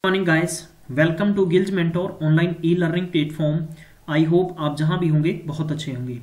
Morning guys, welcome to Gillz mentor online e learning platform. I hope आप जहां भी होंगे बहुत अच्छे होंगे।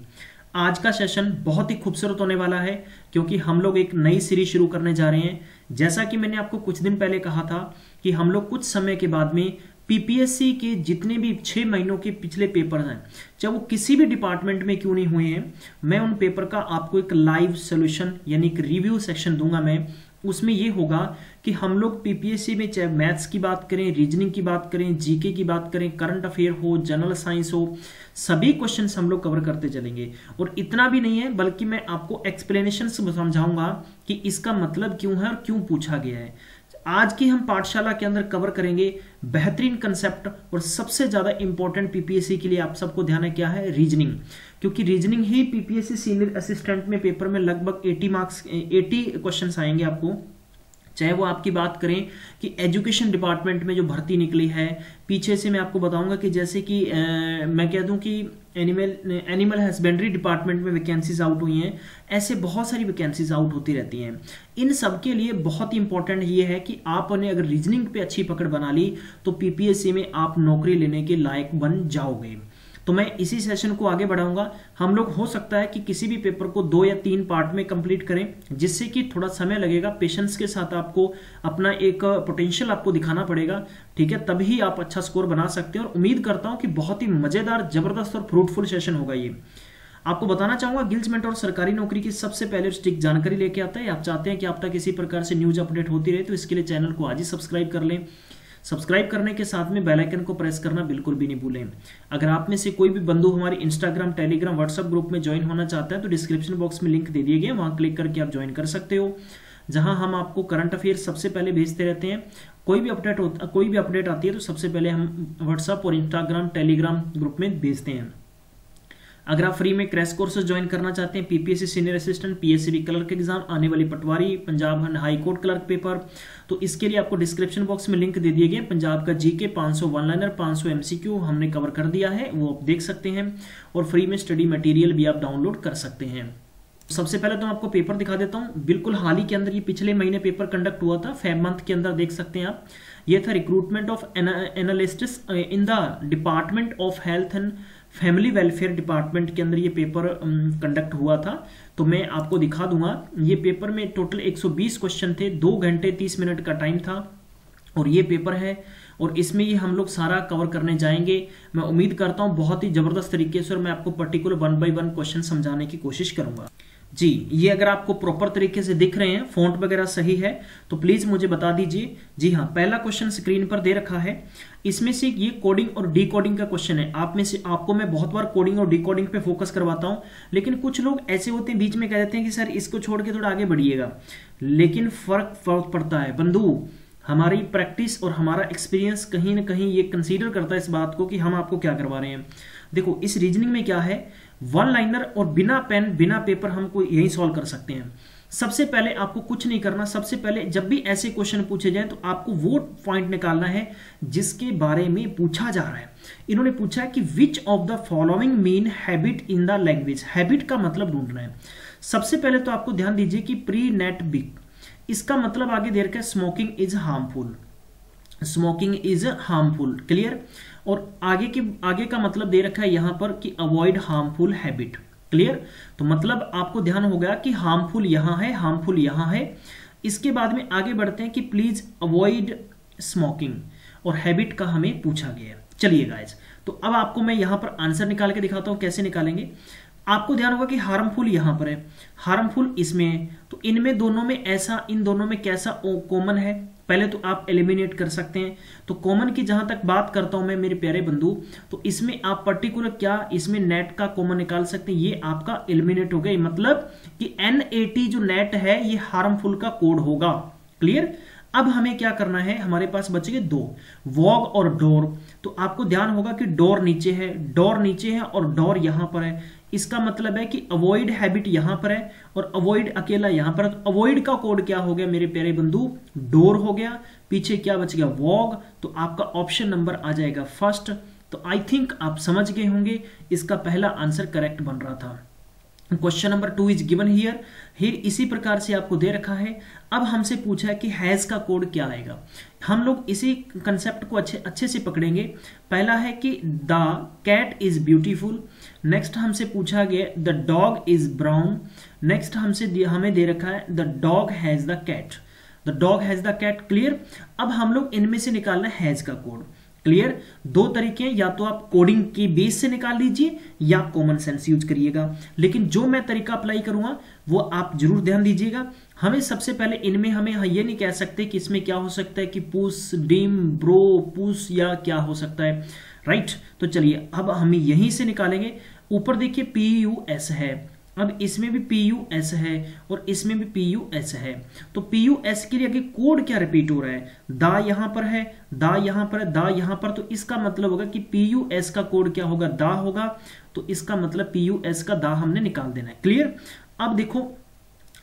आज का सेशन बहुत ही खूबसूरत होने वाला है क्योंकि हम लोग एक नई सीरीज शुरू करने जा रहे हैं। जैसा कि मैंने आपको कुछ दिन पहले कहा था कि हम लोग कुछ समय के बाद में पीपीएससी के जितने भी 6 महीनों के पिछले पेपर हैं, चाहे वो किसी भी डिपार्टमेंट में क्यों नहीं हुए हैं, मैं उन पेपर का आपको एक लाइव सोल्यूशन यानी एक रिव्यू सेक्शन दूंगा। मैं उसमें ये होगा कि हम लोग पीपीएससी में चाहे मैथ्स की बात करें, रीजनिंग की बात करें, जीके की बात करें, करंट अफेयर हो, जनरल साइंस हो, सभी क्वेश्चंस हम लोग कवर करते चलेंगे। और इतना भी नहीं है, बल्कि मैं आपको एक्सप्लेनेशन समझाऊंगा कि इसका मतलब क्यों है और क्यों पूछा गया है। आज की हम पाठशाला के अंदर कवर करेंगे बेहतरीन कंसेप्ट और सबसे ज्यादा इंपॉर्टेंट पीपीएससी के लिए आप सबको ध्यान है क्या है, रीजनिंग। क्योंकि रीजनिंग ही पीपीएससी सीनियर असिस्टेंट में पेपर में लगभग 80 क्वेश्चंस आएंगे आपको। चाहे वो आपकी बात करें कि एजुकेशन डिपार्टमेंट में जो भर्ती निकली है, पीछे से मैं आपको बताऊंगा कि जैसे कि मैं कह दूं कि एनिमल हस्बेंड्री डिपार्टमेंट में वैकेंसीज आउट हुई हैं, ऐसे बहुत सारी वैकेंसीज आउट होती रहती हैं। इन सब के लिए बहुत ही इंपॉर्टेंट ये है कि आपने अगर रीजनिंग पे अच्छी पकड़ बना ली तो पीपीएससी में आप नौकरी लेने के लायक बन जाओगे। तो मैं इसी सेशन को आगे बढ़ाऊंगा। हम लोग हो सकता है कि किसी भी पेपर को 2 या 3 पार्ट में कंप्लीट करें, जिससे कि थोड़ा समय लगेगा। पेशेंस के साथ आपको अपना एक पोटेंशियल आपको दिखाना पड़ेगा, ठीक है, तभी आप अच्छा स्कोर बना सकते हैं। और उम्मीद करता हूं कि बहुत ही मजेदार, जबरदस्त और फ्रूटफुल सेशन होगा ये। आपको बताना चाहूंगा गिल्ज मेंटोर सरकारी नौकरी की सबसे पहले स्टिक जानकारी लेके आता है। आप चाहते हैं कि आप तक किसी प्रकार से न्यूज अपडेट होती रहे, तो इसके लिए चैनल को आज ही सब्सक्राइब कर लें। सब्सक्राइब करने के साथ में बेल आइकन को प्रेस करना बिल्कुल भी नहीं भूलें। अगर आप में से कोई भी बंधु हमारी इंस्टाग्राम, टेलीग्राम, व्हाट्सएप ग्रुप में ज्वाइन होना चाहता है तो डिस्क्रिप्शन बॉक्स में लिंक दे दिए गए, वहां क्लिक करके आप ज्वाइन कर सकते हो, जहां हम आपको करंट अफेयर सबसे पहले भेजते रहते हैं। कोई भी अपडेट आती है तो सबसे पहले हम व्हाट्सएप और इंस्टाग्राम, टेलीग्राम ग्रुप में भेजते हैं। अगर आप फ्री में क्रैश कोर्स ज्वाइन करना चाहते हैं, PPSC senior assistant, PSCB clerk exam, आने वाली patwari, Punjab high court clerk paper, तो इसके लिए आपको डिस्क्रिप्शन बॉक्स में लिंक दे दिए गए। पंजाब का जीके 500 वन लाइनर, 500 एमसीक्यू हमने कवर कर दिया है, वो आप देख सकते हैं। और फ्री में स्टडी मटेरियल भी आप डाउनलोड कर सकते हैं। सबसे पहले तो मैं आपको पेपर दिखा देता हूं। बिल्कुल हाल ही के अंदर, ये पिछले महीने पेपर कंडक्ट हुआ था, फेब मंथ के अंदर, देख सकते हैं आप। ये था recruitment of analysts in the department of health and family welfare department के अंदर ये पेपर कंडक्ट हुआ था। तो मैं आपको दिखा दूंगा। ये पेपर में टोटल 120 क्वेश्चन थे, 2 घंटे 30 मिनट का टाइम था और ये पेपर है। और इसमें ये हम लोग सारा कवर करने जाएंगे। मैं उम्मीद करता हूं बहुत ही जबरदस्त तरीके से, और मैं आपको पर्टिकुलर 1 बाय 1 क्वेश्चन समझाने की कोशिश करूंगा। जी, ये अगर आपको प्रॉपर तरीके से दिख रहे हैं, फॉन्ट वगैरह सही है, तो प्लीज मुझे बता दीजिए। जी हाँ, पहला क्वेश्चन स्क्रीन पर दे रखा है। इसमें से ये कोडिंग और डीकोडिंग का क्वेश्चन है। आप में से आपको मैं बहुत बार कोडिंग और डीकोडिंग पे फोकस करवाता हूं, लेकिन कुछ लोग ऐसे होते हैं बीच में कह देते हैं कि सर इसको छोड़ के थोड़ा आगे बढ़िएगा, लेकिन फर्क पड़ता है बंधु। हमारी प्रैक्टिस और हमारा एक्सपीरियंस कहीं ना कहीं ये कंसीडर करता है इस बात को कि हम आपको क्या करवा रहे हैं। देखो, इस रीजनिंग में क्या है, 1 लाइनर और बिना पेन बिना पेपर हमको यही सॉल्व कर सकते हैं। सबसे पहले आपको कुछ नहीं करना। सबसे पहले जब भी ऐसे क्वेश्चन पूछे जाए तो आपको वो पॉइंट निकालना है जिसके बारे में पूछा जा रहा है। इन्होंने पूछा है कि which of the following mean habit in the language. Habit का मतलब ढूंढना है। सबसे पहले तो आपको ध्यान दीजिए कि प्री नेट बिग, इसका मतलब आगे दे रखा है smoking is harmful. Smoking is harmful, clear. और आगे का मतलब दे रखा है यहां पर कि अवॉइड हार्मफुल हैबिट, क्लियर। तो मतलब आपको ध्यान हो गया कि हार्मफुल यहां है, हार्मफुल यहां है। इसके बाद में आगे बढ़ते हैं कि प्लीज अवॉइड स्मोकिंग, और हैबिट का हमें पूछा गया है। चलिए गाइस, तो अब आपको मैं यहां पर आंसर निकाल के दिखाता हूं कैसे निकालेंगे। आपको ध्यान होगा कि हार्मफुल यहां पर है, हार्मफुल इसमें है, तो इनमें दोनों में ऐसा, इन दोनों में कैसा कॉमन है, पहले तो आप एलिमिनेट कर सकते हैं। तो कॉमन की जहां तक बात करता हूं मैं मेरे प्यारे बंधु, तो इसमें आप पर्टिकुलर क्या, इसमें नेट का कॉमन निकाल सकते हैं। ये आपका एलिमिनेट हो गया, मतलब कि NAT जो नेट है ये हार्मफुल का कोड होगा, क्लियर। अब हमें क्या करना है, हमारे पास बच गए 2, वॉग और डोर। तो आपको ध्यान होगा कि डोर नीचे है, डोर नीचे है और डोर यहां पर है। इसका मतलब है कि अवॉइड हैबिट यहां पर है और अवॉइड अकेला यहां पर है। तो अवॉइड का कोड क्या हो गया मेरे प्यारे बंधु, डोर हो गया। पीछे क्या बच गया, वॉग। तो आपका ऑप्शन नंबर आ जाएगा फर्स्ट। तो आई थिंक आप समझ गए होंगे, इसका पहला आंसर करेक्ट बन रहा था। Question number 2 is given here. Here इसी प्रकार से आपको दे रखा है। अब हमसे पूछा है कि हैज का कोड क्या आएगा। हम लोग इसी कंसेप्ट को अच्छे से पकड़ेंगे। पहला है कि the cat is beautiful. Next हमसे पूछा गया the dog is brown. Next हमें दे रखा है the dog has the cat. The dog has the cat. Clear. अब हम लोग इनमें से निकालना है हैज का कोड। क्लियर। दो तरीके, या तो आप कोडिंग की बेस से निकाल लीजिए या कॉमन सेंस यूज करिएगा, लेकिन जो मैं तरीका अप्लाई करूंगा वो आप जरूर ध्यान दीजिएगा। हमें सबसे पहले इनमें हमें ये नहीं कह सकते कि इसमें क्या हो सकता है कि पुश, डिम, ब्रो, पुश या क्या हो सकता है। राइट। तो चलिए अब हम यहीं से निकालेंगे। ऊपर देखिए PUS है, अब इसमें भी PUS है और इसमें भी PUS है। तो PUS के लिए आगे कोड क्या रिपीट हो रहा है, दा यहां पर है, दा यहां पर है, दा यहां पर। तो इसका मतलब होगा कि PUS का कोड क्या होगा, दा होगा। तो इसका मतलब PUS का दा हमने निकाल देना है। क्लियर। अब देखो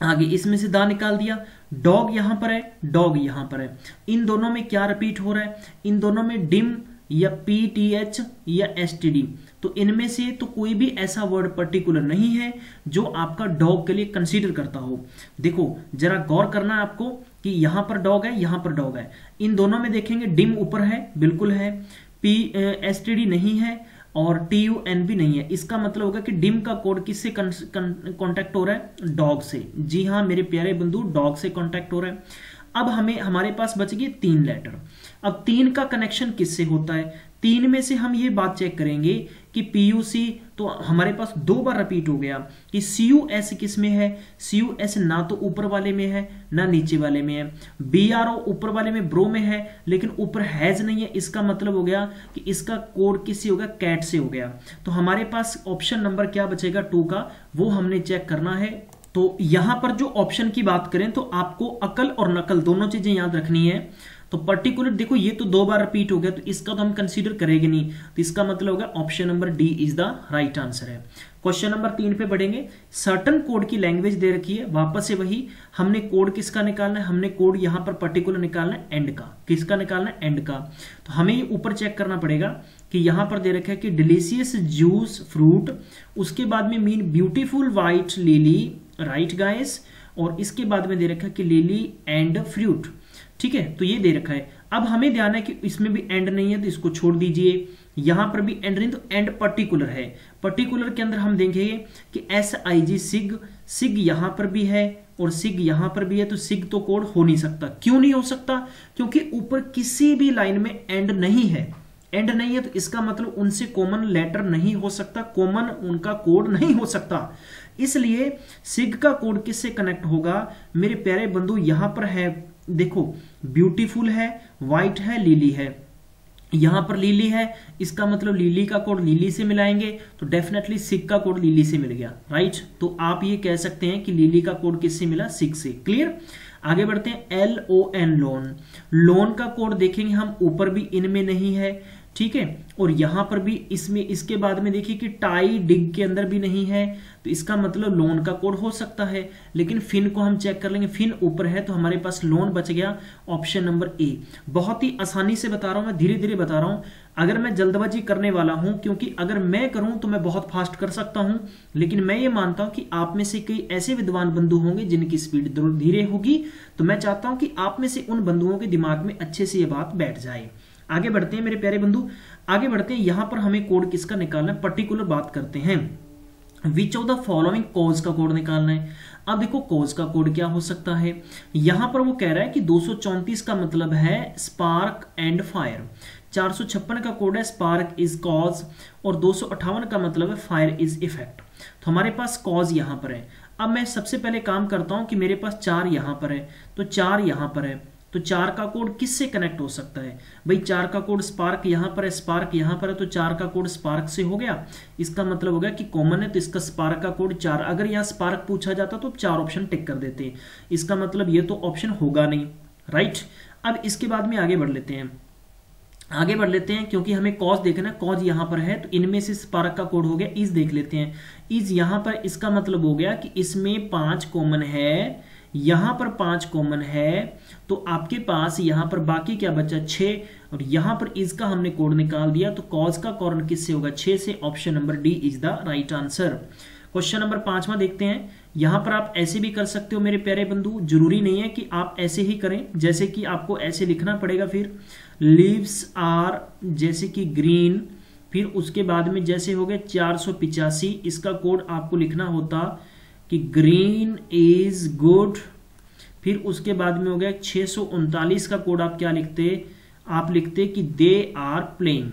आगे इसमें से दा निकाल दिया। डॉग यहां पर है, डॉग यहां पर है। इन दोनों में क्या रिपीट हो रहा है, इन दोनों में डिम या PTH या STD। तो इनमें से तो कोई भी ऐसा वर्ड पर्टिकुलर नहीं है जो आपका डॉग के लिए कंसीडर करता हो। देखो जरा गौर करना है आपको कि यहां पर डॉग है, यहां पर डॉग है। इन दोनों में देखेंगे डिम ऊपर है, बिल्कुल है, STD नहीं है और TUN भी नहीं है। इसका मतलब होगा कि डिम का कोड किससे कॉन्टैक्ट हो रहा है, डॉग से। जी हाँ मेरे प्यारे बंधु, डॉग से कॉन्टैक्ट हो रहा है। अब हमारे पास बच गए 3 लेटर। अब 3 का कनेक्शन किससे होता है, 3 में से हम ये बात चेक करेंगे कि PUC तो हमारे पास 2 बार रिपीट हो गया कि CUS किस में है, CUS ना तो ऊपर वाले में है ना नीचे वाले में है। BRO ऊपर वाले में ब्रो में है लेकिन ऊपर हैज नहीं है। इसका मतलब हो गया कि इसका कोड किससे होगा, कैट से हो गया। तो हमारे पास ऑप्शन नंबर क्या बचेगा 2 का, वो हमने चेक करना है। तो यहां पर जो ऑप्शन की बात करें तो आपको अकल और नकल दोनों चीजें याद रखनी है। तो पर्टिकुलर देखो ये तो 2 बार रिपीट हो गया तो इसका तो हम कंसीडर करेंगे नहीं। तो इसका मतलब होगा option number D is the right answer है। क्वेश्चन नंबर 3 पे बढ़ेंगे। सर्टन कोड की लैंग्वेज दे रखी है, वापस से वही हमने कोड किसका निकालना है, हमने कोड यहां पर पर्टिकुलर निकालना है एंड का। किसका निकालना है, एंड का। तो हमें ये ऊपर चेक करना पड़ेगा कि यहां पर दे रखा है कि डिलीशियस जूस फ्रूट, उसके बाद में mean beautiful white lily, right guys, और इसके बाद में दे रखा है कि लिली एंड फ्रूट। ठीक है, तो ये दे रखा है। अब हमें ध्यान है कि इसमें भी एंड नहीं है तो इसको छोड़ दीजिए। यहां पर भी एंड नहीं, तो एंड पर्टिकुलर है। पर्टिकुलर के अंदर हम देखेंगे कि SIG सिग, सिग यहां पर भी है और सिग यहां पर भी है। तो सिग तो कोड हो नहीं सकता। क्यों नहीं हो सकता, क्योंकि ऊपर किसी भी लाइन में एंड नहीं है। एंड नहीं है तो इसका मतलब उनसे कॉमन लेटर नहीं हो सकता, कॉमन उनका कोड नहीं हो सकता। इसलिए सिग का कोड किससे कनेक्ट होगा मेरे प्यारे बंधु, यहां पर है देखो ब्यूटीफुल है, व्हाइट है, लिली है। यहां पर लिली है, इसका मतलब लिली का कोड लिली से मिलाएंगे तो डेफिनेटली सिग का कोड लिली से मिल गया। राइट। तो आप ये कह सकते हैं कि लिली का कोड किससे मिला, सिग से। क्लियर। आगे बढ़ते हैं। LON लोन, लोन का कोड देखेंगे हम, ऊपर भी इनमें नहीं है। ठीक है, और यहां पर भी इसमें, इसके बाद में देखिए कि टाई डिग के अंदर भी नहीं है। तो इसका मतलब लोन का कोड हो सकता है। लेकिन फिन को हम चेक कर लेंगे, फिन ऊपर है तो हमारे पास लोन बच गया, ऑप्शन नंबर ए। बहुत ही आसानी से बता रहा हूं मैं, धीरे धीरे बता रहा हूं। अगर मैं जल्दबाजी करने वाला हूं, क्योंकि अगर मैं करूं तो मैं बहुत फास्ट कर सकता हूं, लेकिन मैं ये मानता हूं कि आप में से कई ऐसे विद्वान बंधु होंगे जिनकी स्पीड धीरे होगी। तो मैं चाहता हूं कि आप में से उन बंधुओं के दिमाग में अच्छे से ये बात बैठ जाए। आगे बढ़ते हैं मेरे प्यारे बंधु, आगे बढ़ते हैं। यहां पर हमें कोड किसका निकालना है, पर्टिकुलर बात करते हैं। Which of the following cause का कोड निकालना है। अब देखो कॉज का कोड क्या हो सकता है, यहां पर वो कह रहा है कि 234 का मतलब है स्पार्क एंड फायर, 456 का कोड है स्पार्क इज कॉज, और 258 का मतलब है फायर इज इफेक्ट। तो हमारे पास कॉज यहां पर है। अब मैं सबसे पहले काम करता हूं कि मेरे पास 4 यहां पर है तो 4 यहां पर है, तो 4 का कोड किससे कनेक्ट हो सकता है भाई, 4 का कोड स्पार्क यहां पर है, स्पार्क यहां पर है, तो 4 का कोड स्पार्क से हो गया। इसका मतलब हो गया कि कॉमन है तो इसका स्पार्क का कोड 4। अगर यहां स्पार्क पूछा जाता तो 4 ऑप्शन टिक कर देते, इसका मतलब ये तो ऑप्शन होगा नहीं। राइट। अब इसके बाद में आगे बढ़ लेते हैं, आगे बढ़ लेते हैं क्योंकि हमें कॉज देखना है। कॉज यहां पर है तो इनमें से स्पार्क का कोड हो गया, इज देख लेते हैं। इज यहां पर, इसका मतलब हो गया कि इसमें 5 कॉमन है, यहां पर 5 कॉमन है, तो आपके पास यहां पर बाकी क्या बचा 6, और यहां पर इसका हमने कोड निकाल दिया। तो कॉज का कोड किससे होगा, 6 से। Option number D is the right answer. Question number 5वां देखते हैं। यहां पर आप ऐसे भी कर सकते हो मेरे प्यारे बंधु, जरूरी नहीं है कि आप ऐसे ही करें, जैसे कि आपको ऐसे लिखना पड़ेगा, फिर लीव्स आर जैसे कि ग्रीन, फिर उसके बाद में जैसे हो गए 485, इसका कोड आपको लिखना होता कि ग्रीन इज गुड। फिर उसके बाद में हो गया 639 का कोड आप क्या लिखते, आप लिखते कि they are playing.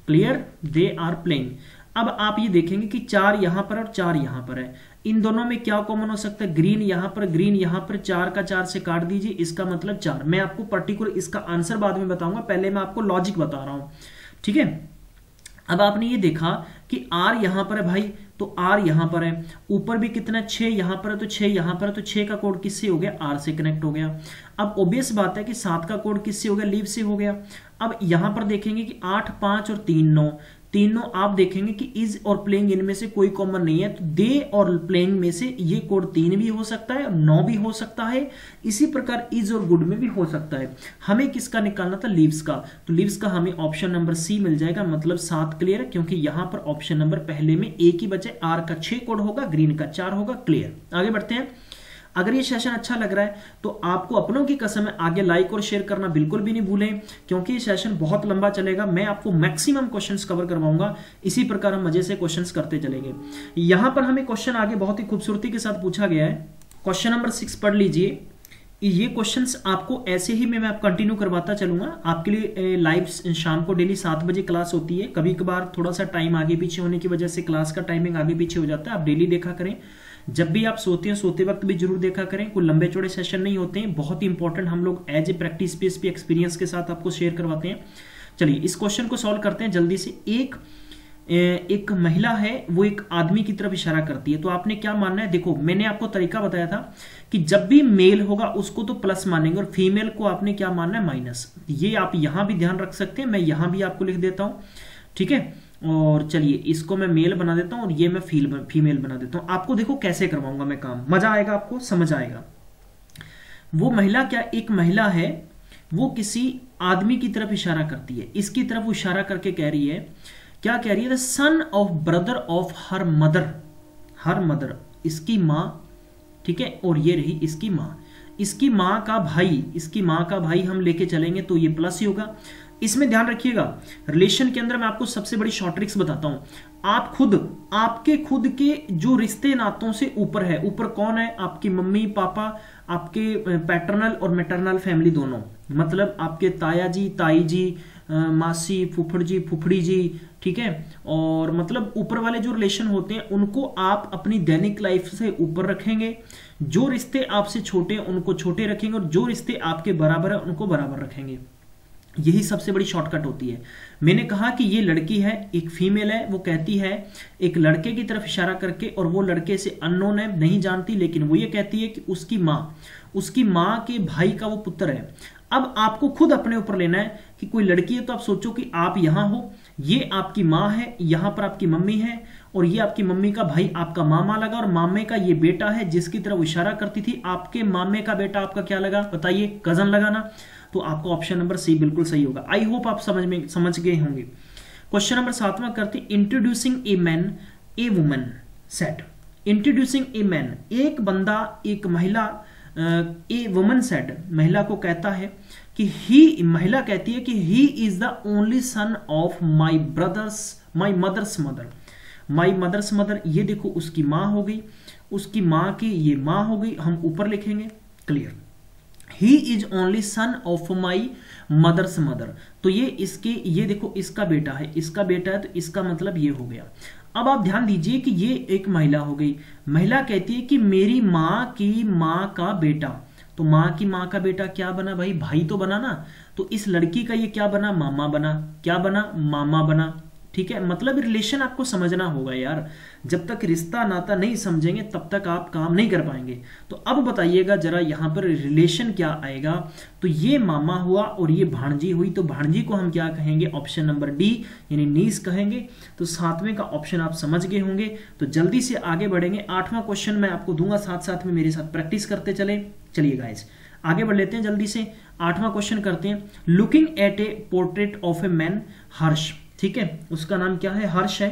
Clear, they are playing. अब आप ये देखेंगे कि 4 यहां पर और 4 यहां पर है, इन दोनों में क्या कॉमन हो सकता है, ग्रीन यहां पर, ग्रीन यहां पर, 4 का 4 से काट दीजिए, इसका मतलब 4। मैं आपको पर्टिकुलर इसका आंसर बाद में बताऊंगा, पहले मैं आपको लॉजिक बता रहा हूं, ठीक है। अब आपने ये देखा कि R यहां पर है भाई, तो R यहां पर है, ऊपर भी कितना 6 यहां पर है, तो 6 यहां पर है, तो 6 का कोड किससे हो गया, R से कनेक्ट हो गया। अब ऑब्वियस बात है कि 7 का कोड किससे हो गया, लीव से हो गया। अब यहां पर देखेंगे कि 8, 5 और 3, 9, तीनों आप देखेंगे कि इज और प्लेइंग इनमें से कोई कॉमन नहीं है, तो दे और प्लेइंग में से ये कोड 3 भी हो सकता है और 9 भी हो सकता है। इसी प्रकार इज और गुड में भी हो सकता है। हमें किसका निकालना था, लीव्स का, तो लीव्स का हमें ऑप्शन नंबर सी मिल जाएगा, मतलब 7 क्लियर है, क्योंकि यहां पर ऑप्शन नंबर पहले में एक ही बचे, आर का 6 कोड होगा, ग्रीन का 4 होगा। क्लियर, आगे बढ़ते हैं। अगर ये सेशन अच्छा लग रहा है तो आपको अपनों की कसम है आगे लाइक और शेयर करना बिल्कुल भी नहीं भूलें, क्योंकि ये सेशन बहुत लंबा चलेगा। मैं आपको मैक्सिमम क्वेश्चंस कवर करवाऊंगा, इसी प्रकार हम मजे से क्वेश्चंस करते चलेंगे। यहां पर हमें क्वेश्चन आगे बहुत ही खूबसूरती के साथ पूछा गया है। क्वेश्चन नंबर 6 पढ़ लीजिए। ये क्वेश्चंस आपको ऐसे ही मैं कंटिन्यू करवाता चलूंगा आपके लिए। लाइव शाम को डेली 7 बजे क्लास होती है, कभी कभार थोड़ा सा टाइम आगे पीछे होने की वजह से क्लास का टाइमिंग आगे पीछे हो जाता है। आप डेली देखा करें, जब भी आप सोते हैं सोते वक्त भी जरूर देखा करें। कोई लंबे चौड़े सेशन नहीं होते हैं, बहुत ही इंपॉर्टेंट हम लोग एज ए प्रैक्टिस बेस पे एक्सपीरियंस के साथ आपको शेयर करवाते हैं। चलिए इस क्वेश्चन को सॉल्व करते हैं जल्दी से। एक महिला है, वो एक आदमी की तरफ इशारा करती है, तो आपने क्या मानना है। देखो मैंने आपको तरीका बताया था कि जब भी मेल होगा उसको तो प्लस मानेंगे और फीमेल को आपने क्या मानना है, माइनस। ये आप यहां भी ध्यान रख सकते हैं, मैं यहां भी आपको लिख देता हूं, ठीक है। और चलिए इसको मैं मेल बना देता हूं और ये मैं फीमेल बना देता हूं। आपको देखो कैसे करवाऊंगा मैं काम, मजा आएगा, आपको समझ आएगा। वो महिला क्या, एक महिला है, वो किसी आदमी की तरफ इशारा करती है, इसकी तरफ वो इशारा करके कह रही है, क्या कह रही है, the son of brother of her mother, her mother इसकी मां, ठीक है, और ये रही इसकी मां, इसकी मां का भाई, इसकी मां का भाई हम लेके चलेंगे तो ये प्लस ही होगा। इसमें ध्यान रखिएगा, रिलेशन के अंदर मैं आपको सबसे बड़ी शॉर्ट ट्रिक्स बताता हूं। आप खुद, आपके खुद के जो रिश्ते नातों से ऊपर है, ऊपर कौन है, आपकी मम्मी पापा, आपके पैटर्नल और मैटरनल फैमिली दोनों, मतलब आपके ताया जी, ताई जी, मासी, फुफड़ जी, फुफड़ी जी, ठीक है। और मतलब ऊपर वाले जो रिलेशन होते हैं उनको आप अपनी दैनिक लाइफ से ऊपर रखेंगे। जो रिश्ते आपसे छोटे हैं उनको छोटे रखेंगे और जो रिश्ते आपके बराबर है उनको बराबर रखेंगे। यही सबसे बड़ी शॉर्टकट होती है। मैंने कहा कि ये लड़की है, एक फीमेल है, वो कहती है एक लड़के की तरफ इशारा करके, और वो लड़के से अननोन है, नहीं जानती, लेकिन वो ये कहती है कि उसकी माँ के भाई का वो पुत्र है। अब आपको खुद अपने ऊपर लेना है कि कोई लड़की है तो आप सोचो कि आप यहां हो, ये आपकी माँ है, यहां पर आपकी मम्मी है, और ये आपकी मम्मी का भाई आपका मामा लगा, और मामे का ये बेटा है जिसकी तरफ इशारा करती थी, आपके मामे का बेटा आपका क्या लगा, बताइए, कजन लगा ना। तो आपका ऑप्शन नंबर सी बिल्कुल सही होगा। आई होप आप समझ गए होंगे। क्वेश्चन नंबर 7वां करते, introducing a man a woman said. Introducing a man, एक बंदा, एक महिला, ए वुमन सेड, महिला को कहता है कि ही, महिला कहती है कि he is the only son of my mother's mother. My mother's mother, ये देखो उसकी मां हो गई, उसकी मां की ये मां हो गई, हम ऊपर लिखेंगे। Clear, he is only son of my mother's mother, तो ये इसके, ये देखो इसका बेटा है, इसका बेटा है, तो इसका मतलब ये हो गया। अब आप ध्यान दीजिए कि ये एक महिला हो गई, महिला कहती है कि मेरी माँ की माँ का बेटा, तो माँ की माँ का बेटा क्या बना भाई, भाई तो बना ना। तो इस लड़की का ये क्या बना, मामा बना, क्या बना, मामा बना, ठीक है। मतलब रिलेशन आपको समझना होगा यार, जब तक रिश्ता नाता नहीं समझेंगे तब तक आप काम नहीं कर पाएंगे। तो अब बताइएगा जरा यहाँ पर रिलेशन क्या आएगा, तो ये मामा हुआ और ये भांजी हुई, तो भांजी को हम क्या कहेंगे, ऑप्शन नंबर डी यानी नीस कहेंगे। तो 7वें का ऑप्शन आप समझ गए होंगे। तो जल्दी से आगे बढ़ेंगे, 8वां क्वेश्चन मैं आपको दूंगा, साथ साथ में मेरे साथ प्रैक्टिस करते चले। चलिए गाइस आगे बढ़ लेते हैं जल्दी से, 8वां क्वेश्चन करते हैं। Looking at a portrait of a man, Harsh, ठीक है, उसका नाम क्या है, हर्ष है,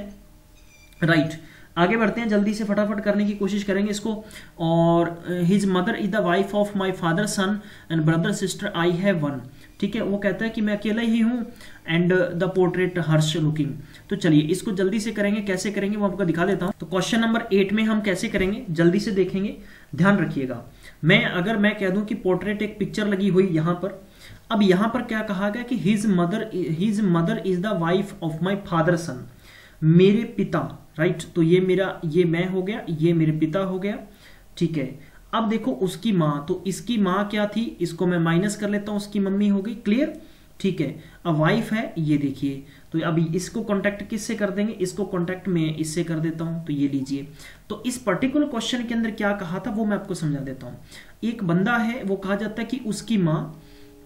राइट। आगे बढ़ते हैं, जल्दी से फटाफट करने की कोशिश करेंगे इसको। और his mother is the wife of my father son and brother sister I have one. ठीक है, वो कहता है कि मैं अकेला ही हूँ and the portrait Harsh looking. तो चलिए इसको जल्दी से करेंगे, कैसे करेंगे वो आपको दिखा देता हूँ। तो क्वेश्चन नंबर 8 में हम कैसे करेंगे जल्दी से देखेंगे, ध्यान रखिएगा। अगर मैं कह दूं कि पोर्ट्रेट एक पिक्चर लगी हुई यहां पर, अब यहां पर क्या कहा गया कि his mother is the wife of my father son, मेरे पिता, राइट। तो ये मैं हो गया, ये मेरे पिता हो गया, ठीक है। अब देखो उसकी माँ, तो इसकी माँ क्या थी, इसको मैं माइनस कर लेता हूं, उसकी मम्मी हो गई, क्लियर, ठीक है। अब वाइफ है, ये देखिए, तो अभी इसको कॉन्टेक्ट किससे कर देंगे, इसको कॉन्टेक्ट में इससे कर देता हूं, तो ये लीजिए। तो इस पर्टिकुलर क्वेश्चन के अंदर क्या कहा था वो मैं आपको समझा देता हूं। एक बंदा है, वो कहा जाता है कि उसकी माँ,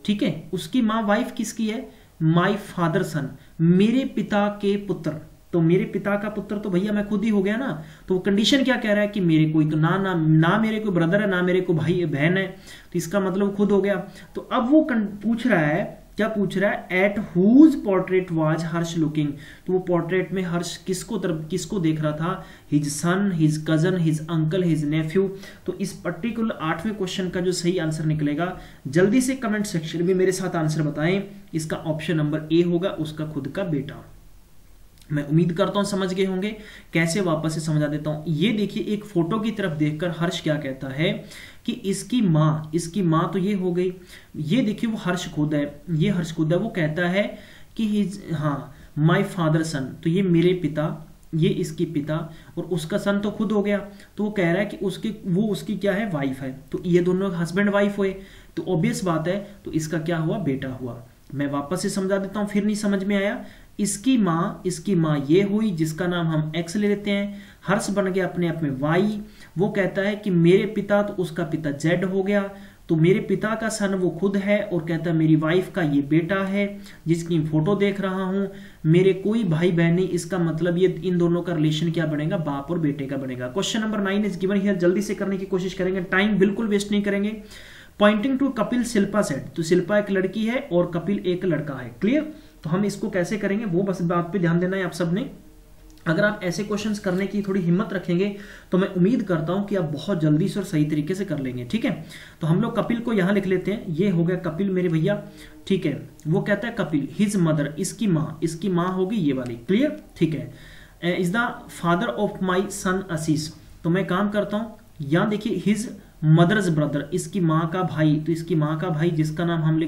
ठीक है, उसकी माँ वाइफ किसकी है, माई फादर सन, मेरे पिता के पुत्र। तो मेरे पिता का पुत्र तो भैया मैं खुद ही हो गया ना। तो वो कंडीशन क्या कह रहा है कि मेरे कोई तो ना मेरे कोई ब्रदर है, ना मेरे को भाई बहन है, तो इसका मतलब खुद हो गया। तो अब वो पूछ रहा है, क्या पूछ रहा है, at whose portrait was Harsh looking. तो वो पोर्ट्रेट में हर्ष किसको देख रहा था, his son, his cousin, his uncle, his nephew. तो इस पर्टिकुलर 8वें क्वेश्चन का जो सही आंसर निकलेगा, जल्दी से कमेंट सेक्शन में मेरे साथ आंसर बताएं। इसका ऑप्शन नंबर ए होगा, उसका खुद का बेटा। मैं उम्मीद करता हूं समझ गए होंगे। कैसे वापस से समझा देता हूं। ये देखिए, एक फोटो की तरफ देखकर हर्ष क्या कहता है कि इसकी माँ तो ये हो गई, ये देखिए वो हर्ष खुद है, ये हर्ष खुद है। वो कहता है कि माई फादर सन, तो ये मेरे पिता, ये इसकी पिता, और उसका सन तो खुद हो गया। तो वो कह रहा है कि उसकी क्या है, वाइफ है। तो ये दोनों हस्बैंड वाइफ हुए, तो ऑब्वियस बात है, तो इसका क्या हुआ, बेटा हुआ। मैं वापस से समझा देता हूं, फिर नहीं समझ में आया। इसकी माँ ये हुई, जिसका नाम हम एक्स ले लेते हैं। हर्ष बन गया अपने आप में वाई। वो कहता है कि मेरे पिता, तो उसका पिता जेड हो गया। तो मेरे पिता का सन वो खुद है, और कहता है मेरी वाइफ का ये बेटा है जिसकी फोटो देख रहा हूं। मेरे कोई भाई बहन नहीं, इसका मतलब ये इन दोनों का रिलेशन क्या बनेगा, बाप और बेटे का बनेगा। Question number 9 is given here, जल्दी से करने की कोशिश करेंगे, टाइम बिल्कुल वेस्ट नहीं करेंगे। Pointing to Kapil Shilpa said, तो शिल्पा एक लड़की है और कपिल एक लड़का है, क्लियर। तो हम इसको कैसे करेंगे वो बस बात पे ध्यान देना है आप सबने। अगर आप ऐसे क्वेश्चंस करने की थोड़ी हिम्मत रखेंगे तो मैं उम्मीद करता हूं कि आप बहुत जल्दी से और सही तरीके से कर लेंगे, ठीक है। तो हम लोग कपिल को यहां लिख लेते हैं, ये हो गया कपिल मेरे भैया, ठीक है। वो कहता है कपिल, हिज मदर, इसकी माँ होगी ये वाली, क्लियर, ठीक है। Is the father of my son Ashish. तो मैं काम करता हूं, यहां देखिए हिज मदर्स ब्रदर, इसकी माँ का भाई, तो इसकी माँ का भाई जिसका नाम हम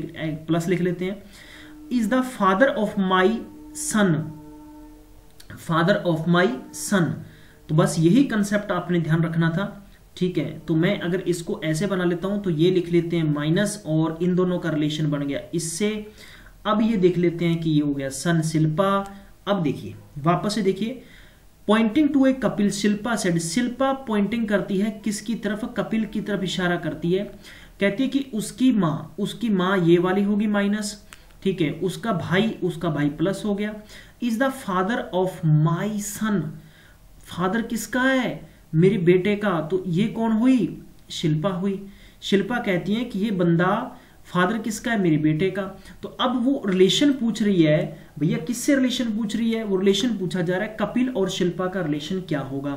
प्लस लिख लेते हैं, is the father of my son. तो बस यही कंसेप्ट आपने ध्यान रखना था, ठीक है। तो मैं अगर इसको ऐसे बना लेता हूं, तो ये लिख लेते हैं माइनस, और इन दोनों का रिलेशन बन गया इससे। अब ये देख लेते हैं कि ये हो गया सन शिल्पा। अब देखिए वापस से देखिए, pointing to a Kapil, Shilpa said, Shilpa pointing करती है किसकी तरफ, कपिल की तरफ इशारा करती है। कहती है कि उसकी माँ ये वाली होगी माइनस, ठीक है। उसका भाई प्लस हो गया। Is the father of my son, father किसका है, मेरे बेटे का। तो ये कौन हुई, शिल्पा हुई। शिल्पा कहती है कि ये बंदा फादर किसका है, मेरे बेटे का। तो अब वो रिलेशन पूछ रही है, भैया किससे रिलेशन पूछ रही है, वो रिलेशन पूछा जा रहा है कपिल और शिल्पा का रिलेशन क्या होगा।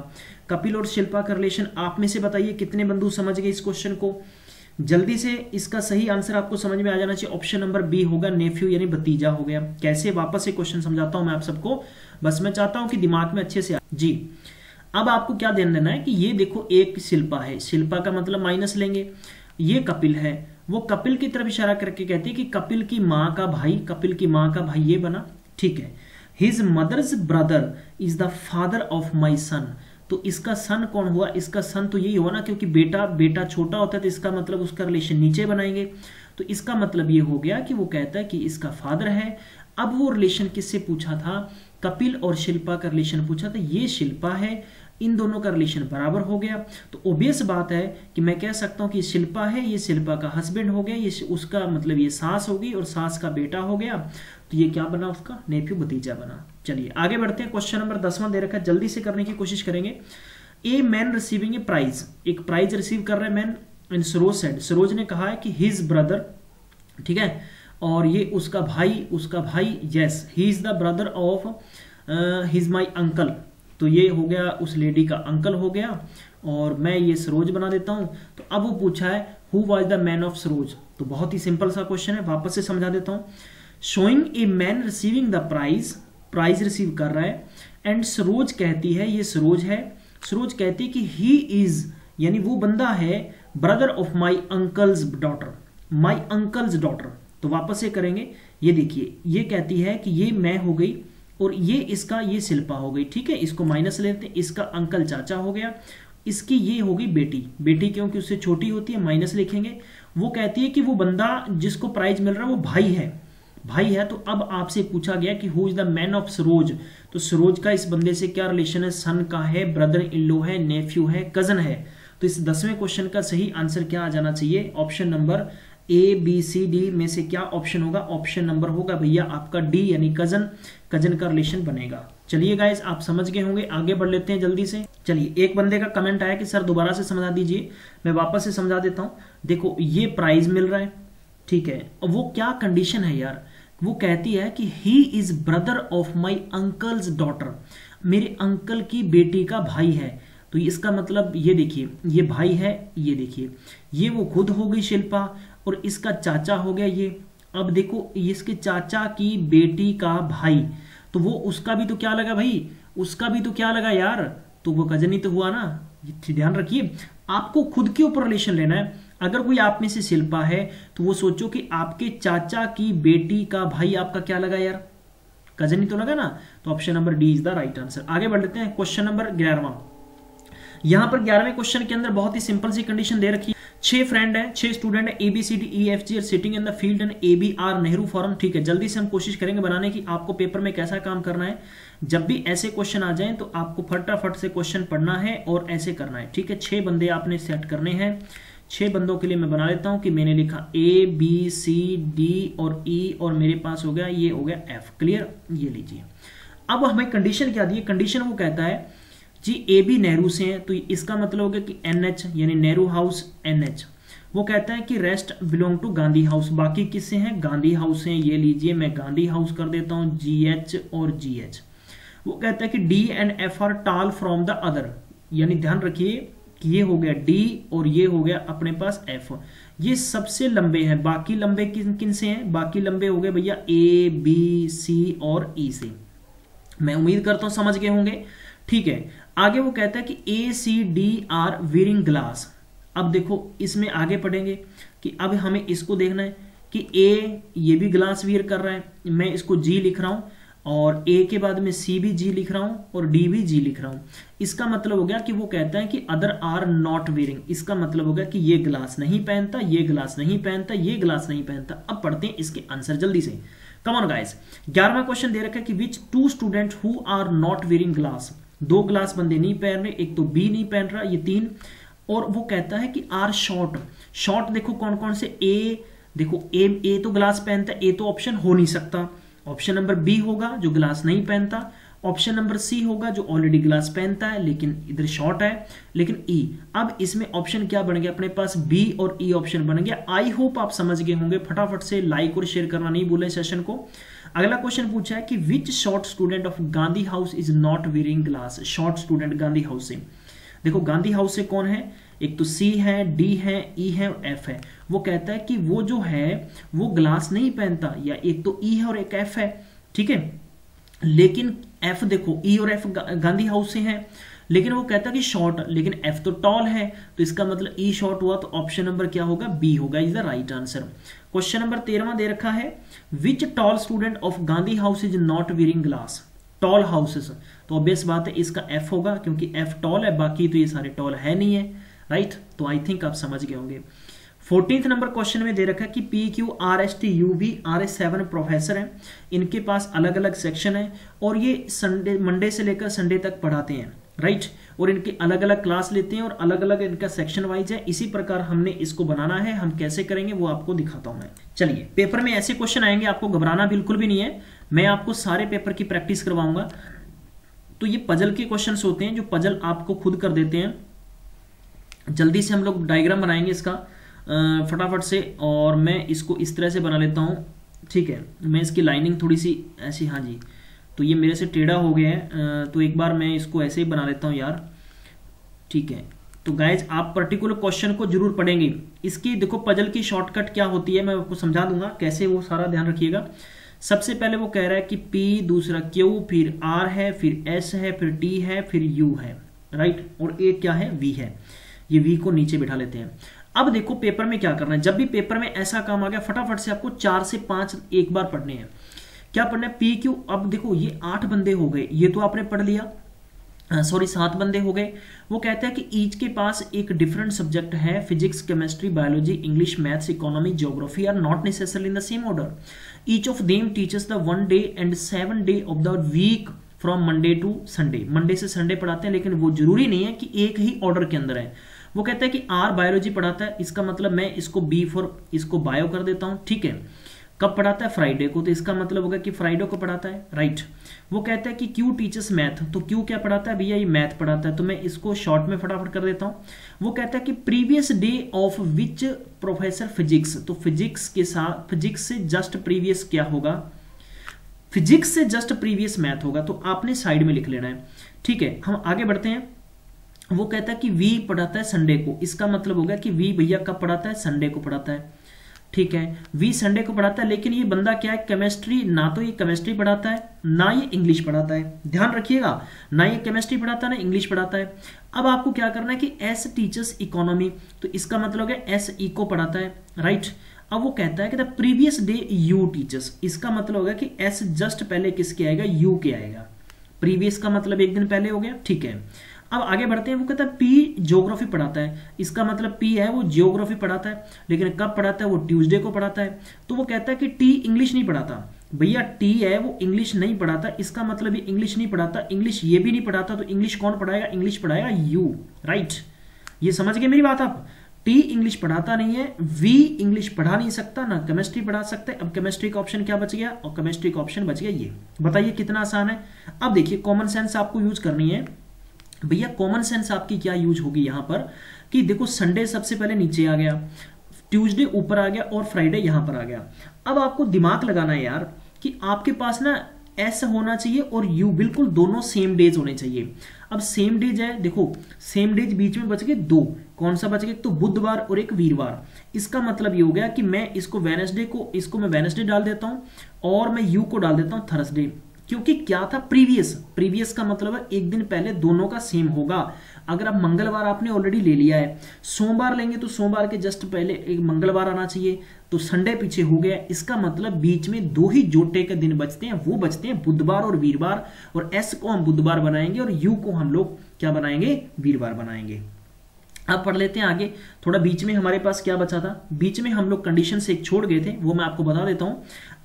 कपिल और शिल्पा का रिलेशन आप में से बताइए कितने बंधु समझ गए इस क्वेश्चन को। जल्दी से इसका सही आंसर आपको समझ में आ जाना चाहिए। ऑप्शन नंबर बी होगा, नेफ्यू यानी भतीजा हो गया। कैसे, वापस से क्वेश्चन समझाता हूं मैं आप सबको, बस मैं चाहता हूं कि दिमाग में अच्छे से जी। अब आपको क्या ध्यान देना है कि ये देखो एक शिल्पा है, शिल्पा का मतलब माइनस लेंगे, ये कपिल है, वो कपिल की तरफ इशारा करके कहती है कि कपिल की माँ का भाई ये बना, ठीक है। His mother's brother is the father of my son. तो इसका सन कौन हुआ, इसका सन तो यही हुआ ना, क्योंकि बेटा छोटा होता है तो इसका मतलब उसका रिलेशन नीचे बनाएंगे। तो इसका मतलब ये हो गया कि वो कहता है कि इसका फादर है। अब वो रिलेशन किससे पूछा था, कपिल और शिल्पा का रिलेशन पूछा था, ये शिल्पा है, इन दोनों का रिलेशन बराबर हो गया। तो ओबियस बात है कि मैं कह सकता हूं कि शिल्पा है, ये शिल्पा का हस्बैंड हो गया, ये उसका मतलब ये सास होगी और सास का बेटा हो गया। तो ये क्या बना, उसका नेफ्यू भतीजा बना। चलिए आगे बढ़ते हैं। क्वेश्चन नंबर 10वां दे रखा है, जल्दी से करने की कोशिश करेंगे। A man receiving a prize, एक प्राइज रिसीव कर रहा है man. And Saroj said, Saroj ने कहा है कि हिज ब्रदर, ठीक है, और ये उसका भाई yes, he is the brother of his my uncle, तो ये हो गया उस लेडी का अंकल हो गया, और मैं ये सरोज बना देता हूं। तो अब वो पूछा है who was the man of Saroj, तो बहुत ही सिंपल सा क्वेश्चन है, वापस से समझा देता हूं। Showing a man receiving the prize, prize receive कर रहा है, एंड सरोज कहती है, ये सरोज है, सरोज कहती है कि ही इज, यानी वो बंदा है, brother of my uncle's daughter, my uncle's daughter. तो वापस से करेंगे, ये देखिए ये कहती है कि ये मैं हो गई और ये इसका, ये शिल्पा हो गई, ठीक है, इसको माइनस लेते हैं, इसका अंकल चाचा हो गया, इसकी ये हो गई बेटी, बेटी क्योंकि उससे छोटी होती है माइनस लिखेंगे। वो कहती है कि वो बंदा जिसको प्राइज मिल रहा है वो भाई है, भाई है। तो अब आपसे पूछा गया कि who is the man of Saroj, तो सरोज का इस बंदे से क्या रिलेशन है, सन का है, ब्रदर इन लॉ है, नेफ्यू है, कजन है। तो इस 10वें क्वेश्चन का सही आंसर क्या आ जाना चाहिए, option number A B C D में से क्या ऑप्शन होगा, ऑप्शन नंबर होगा भैया आपका डी, यानी कजन, कजन का रिलेशन बनेगा। चलिए गाइस आप समझ गए होंगे, आगे बढ़ लेते हैं जल्दी से। चलिए एक बंदे का कमेंट आया कि सर दोबारा से समझा दीजिए, मैं वापस से समझा देता हूं। देखो ये प्राइज मिल रहा है, ठीक है, और वो क्या कंडीशन है यार, वो कहती है कि he is brother of my uncle's daughter, मेरे अंकल की बेटी का भाई है। तो इसका मतलब ये देखिए ये भाई है, ये देखिए ये वो खुद हो गई शिल्पा, और इसका चाचा हो गया ये। अब देखो इसके चाचा की बेटी का भाई, तो वो उसका भी तो क्या लगा भाई, उसका भी तो क्या लगा यार, तो वो कजन ही तो हुआ ना। ध्यान रखिए आपको खुद के ऊपर रिलेशन लेना है। अगर कोई आप में से शिल्पा है तो वो सोचो कि आपके चाचा की बेटी का भाई आपका क्या लगा यार, कजन ही तो लगा ना। तो option number D is the right answer. आगे बढ़ लेते हैं, क्वेश्चन नंबर 11वां। यहां पर 11वें क्वेश्चन के अंदर बहुत ही सिंपल सी कंडीशन दे रखी है, 6 फ्रेंड है, 6 स्टूडेंट है, ABCDEFG are sitting in the field and ABR Nehru forum. ठीक है, जल्दी से हम कोशिश करेंगे बनाने की, आपको पेपर में कैसा काम करना है। जब भी ऐसे क्वेश्चन आ जाएं तो आपको फटाफट से क्वेश्चन पढ़ना है और ऐसे करना है, ठीक है। 6 बंदे आपने सेट करने हैं। 6 बंदों के लिए मैं बना लेता हूं कि मैंने लिखा ABCD और E और मेरे पास हो गया, ये हो गया F। क्लियर, ये लीजिए। अब हमें कंडीशन क्या दी है, कंडीशन वो कहता है जी AB नेहरू से है, तो इसका मतलब हो गया कि NH यानी नेहरू हाउस NH। वो कहता है कि rest belong to Gandhi house, बाकी किससे हैं, गांधी हाउस हैं। ये लीजिए मैं गांधी हाउस कर देता हूं GH और GH। वो कहता है कि D and F are tall from the other, यानी ध्यान रखिए कि ये हो गया D और ये हो गया अपने पास F, ये सबसे लंबे हैं। बाकी लंबे किन किन से हैं, बाकी लंबे हो गए भैया A B C और E से। मैं उम्मीद करता हूं समझ गए होंगे, ठीक है। आगे वो कहता है कि ACD आर वेयरिंग ग्लास। अब देखो इसमें आगे पढ़ेंगे कि अब हमें इसको देखना है कि A ये भी ग्लास वियर कर रहा है, मैं इसको G लिख रहा हूं, और A के बाद में C भी G लिख रहा हूं और D भी G लिख रहा हूं। इसका मतलब हो गया कि वो कहता है कि अदर आर नॉट वेयरिंग, इसका मतलब हो गया कि ये ग्लास नहीं पहनता, ये ग्लास नहीं पहनता, ये ग्लास नहीं पहनता। अब पढ़ते हैं इसके आंसर जल्दी से। कम ऑन गाइस, 11वां क्वेश्चन दे रखा है कि which 2 student who are not wearing glass, 2 glass बंदे नहीं पहन रहे, एक तो B नहीं पहन रहा, ये 3। और वो कहता है कि आर शॉर्ट, शॉर्ट देखो कौन कौन से, A देखो A तो ग्लास पहनता है, A तो ऑप्शन हो नहीं सकता, ऑप्शन नंबर B होगा जो ग्लास नहीं पहनता, ऑप्शन नंबर C होगा जो ऑलरेडी ग्लास पहनता है लेकिन इधर शॉर्ट है, लेकिन E। अब इसमें ऑप्शन क्या बन गया अपने पास, B और E ऑप्शन बन गया। आई होप आप समझ गए होंगे, फटाफट से लाइक और शेयर करना नहीं भूलें सेशन को। अगला क्वेश्चन पूछा है कि which short student of Gandhi house is not wearing glass, short student Gandhi house से। देखो गांधी हाउस से कौन है, एक तो C है, D है, E है और F है। वो कहता है कि वो जो है वो ग्लास नहीं पहनता, या एक तो E है और एक F है, ठीक है। लेकिन F देखो E और F गांधी हाउस से है, लेकिन वो कहता है कि शॉर्ट, लेकिन F तो टॉल है, तो इसका मतलब E शॉर्ट हुआ, तो ऑप्शन नंबर क्या होगा, B होगा, is the right answer. Question number 13वां दे रखा है, which tall student of Gandhi house is not wearing glass, tall houses. तो ऑब्वियस बात है इसका F होगा क्योंकि F टॉल है, बाकी तो ये सारे टॉल है नहीं है, राइट। तो आई थिंक आप समझ गए होंगे। 14th नंबर क्वेश्चन में दे रखा है कि PQRSTUV RS7 प्रोफेसर हैं, इनके पास अलग अलग सेक्शन है और ये संडे मंडे से लेकर संडे तक पढ़ाते हैं, राइट। और इनके अलग अलग क्लास लेते हैं और अलग अलग इनका सेक्शन वाइज है। इसी प्रकार हमने इसको बनाना है, हम कैसे करेंगे वो आपको दिखाता हूं मैं। चलिए, पेपर में ऐसे क्वेश्चन आएंगे, आपको घबराना बिल्कुल भी नहीं है, मैं आपको सारे पेपर की प्रैक्टिस करवाऊंगा। तो ये पजल के क्वेश्चन होते हैं जो पजल आपको खुद कर देते हैं। जल्दी से हम लोग डायग्राम बनाएंगे इसका फटाफट से, और मैं इसको इस तरह से बना लेता हूँ, ठीक है। मैं इसकी लाइनिंग थोड़ी सी ऐसी, हाँ जी, तो ये मेरे से टेढ़ा हो गया है, तो एक बार मैं इसको ऐसे ही बना लेता हूँ यार, ठीक है। तो गाइज आप पर्टिकुलर क्वेश्चन को जरूर पढ़ेंगे। इसकी देखो पजल की शॉर्टकट क्या होती है मैं आपको समझा दूंगा कैसे, वो सारा ध्यान रखिएगा। सबसे पहले वो कह रहा है कि P, दूसरा Q, फिर R है, फिर S है, फिर T है, फिर U है, राइट, और एक क्या है, V है। ये V को नीचे बिठा लेते हैं। अब देखो पेपर में क्या करना है, जब भी पेपर में ऐसा काम आ गया फटाफट से आपको 4 से 5 एक बार पढ़ने हैं। क्या पढ़ना है, PQ। अब देखो ये 8 बंदे हो गए, ये तो आपने पढ़ लिया, सॉरी 7 बंदे हो गए। वो कहता है कि ईच के पास एक डिफरेंट सब्जेक्ट है, physics, chemistry, biology, English, maths, economy, geography are not necessarily in the same order. Each of them teachers the 1 day and 7 day of the week from Monday to Sunday. Monday से Sunday पढ़ाते हैं, लेकिन वो जरूरी नहीं है कि एक ही ऑर्डर के अंदर है। वो कहता है कि आर बायोलॉजी पढ़ाता है, इसका मतलब मैं इसको बी फॉर इसको बायो कर देता हूं, ठीक है। कब पढ़ाता है, फ्राइडे को, तो इसका मतलब होगा कि फ्राइडे को पढ़ाता है, राइट। वो कहता है कि क्यू टीचर्स मैथ, तो क्यू क्या पढ़ाता है भैया, ये मैथ पढ़ाता है, तो मैं इसको शॉर्ट में फटाफट कर देता हूं। वो कहता है कि previous day of which professor physics, तो फिजिक्स के साथ फिजिक्स से जस्ट प्रीवियस क्या होगा, फिजिक्स से जस्ट प्रीवियस मैथ होगा, तो आपने साइड में लिख लेना है, ठीक है। हम आगे बढ़ते हैं। वो कहता है कि वी पढ़ाता है संडे को, इसका मतलब होगा कि वी भैया कब पढ़ाता है, संडे को पढ़ाता है, ठीक है। वी संडे को पढ़ाता है, लेकिन ये बंदा क्या है, केमिस्ट्री, ना तो ये केमिस्ट्री पढ़ाता है ना ये इंग्लिश पढ़ाता है, ध्यान रखिएगा, ना ये केमिस्ट्री पढ़ाता है ना इंग्लिश पढ़ाता है। अब आपको क्या करना है कि एस टीचर्स इकोनॉमी, तो इसका मतलब है एस इको पढ़ाता है, राइट। अब वो कहता है कि the previous day you teachers, इसका मतलब होगा कि एस जस्ट पहले किसके आएगा, यू के आएगा। प्रीवियस का मतलब एक दिन पहले हो गया, ठीक है। अब आगे बढ़ते हैं। वो कहता है पी ज्योग्राफी पढ़ाता है, इसका मतलब पी है वो ज्योग्राफी पढ़ाता है, लेकिन कब पढ़ाता है, वो ट्यूसडे को पढ़ाता है। तो वो कहता है कि टी इंग्लिश नहीं पढ़ाता, भैया टी है वो इंग्लिश नहीं पढ़ाता, इसका मतलब ये इंग्लिश नहीं पढ़ाता, इंग्लिश ये भी नहीं पढ़ाता, तो इंग्लिश कौन पढ़ाएगा, इंग्लिश पढ़ाएगा यू, राइट। ये समझ गए मेरी बात आप। टी इंग्लिश पढ़ाता नहीं है, वी इंग्लिश पढ़ा नहीं सकता, ना केमिस्ट्री पढ़ा सकते। अब केमिस्ट्री का ऑप्शन क्या बच गया, और केमिस्ट्री का ऑप्शन बच गया ये। बताइए कितना आसान है। अब देखिए कॉमन सेंस आपको यूज करनी है भैया। कॉमन सेंस आपकी क्या यूज होगी यहां पर कि देखो संडे सबसे पहले नीचे आ गया, ट्यूसडे ऊपर आ गया और फ्राइडे यहां पर आ गया। अब आपको दिमाग लगाना है यार कि आपके पास ना एस होना चाहिए और यू, बिल्कुल दोनों सेम डेज होने चाहिए। अब सेम डेज है, देखो सेम डेज बीच में बच गए 2, कौन सा बच गया, तो बुधवार और एक वीरवार। इसका मतलब ये हो गया कि मैं इसको वेडनेसडे को, इसको मैं वेडनेसडे डाल देता हूं और मैं यू को डाल देता हूं थर्सडे, क्योंकि क्या था प्रीवियस, प्रीवियस का मतलब है एक दिन पहले दोनों का सेम होगा। अगर आप मंगलवार आपने ऑलरेडी ले लिया है, सोमवार लेंगे तो सोमवार के जस्ट पहले एक मंगलवार आना चाहिए, तो संडे पीछे हो गया। इसका मतलब बीच में 2 ही जोटे के दिन बचते हैं, वो बचते हैं बुधवार और वीरवार, और एस को हम बुधवार बनाएंगे और यू को हम लोग क्या बनाएंगे, वीरवार बनाएंगे। अब पढ़ लेते हैं आगे। थोड़ा बीच में हमारे पास क्या बचा था, बीच में हम लोग कंडीशन से एक छोड़ गए थे, वो मैं आपको बता देता हूं।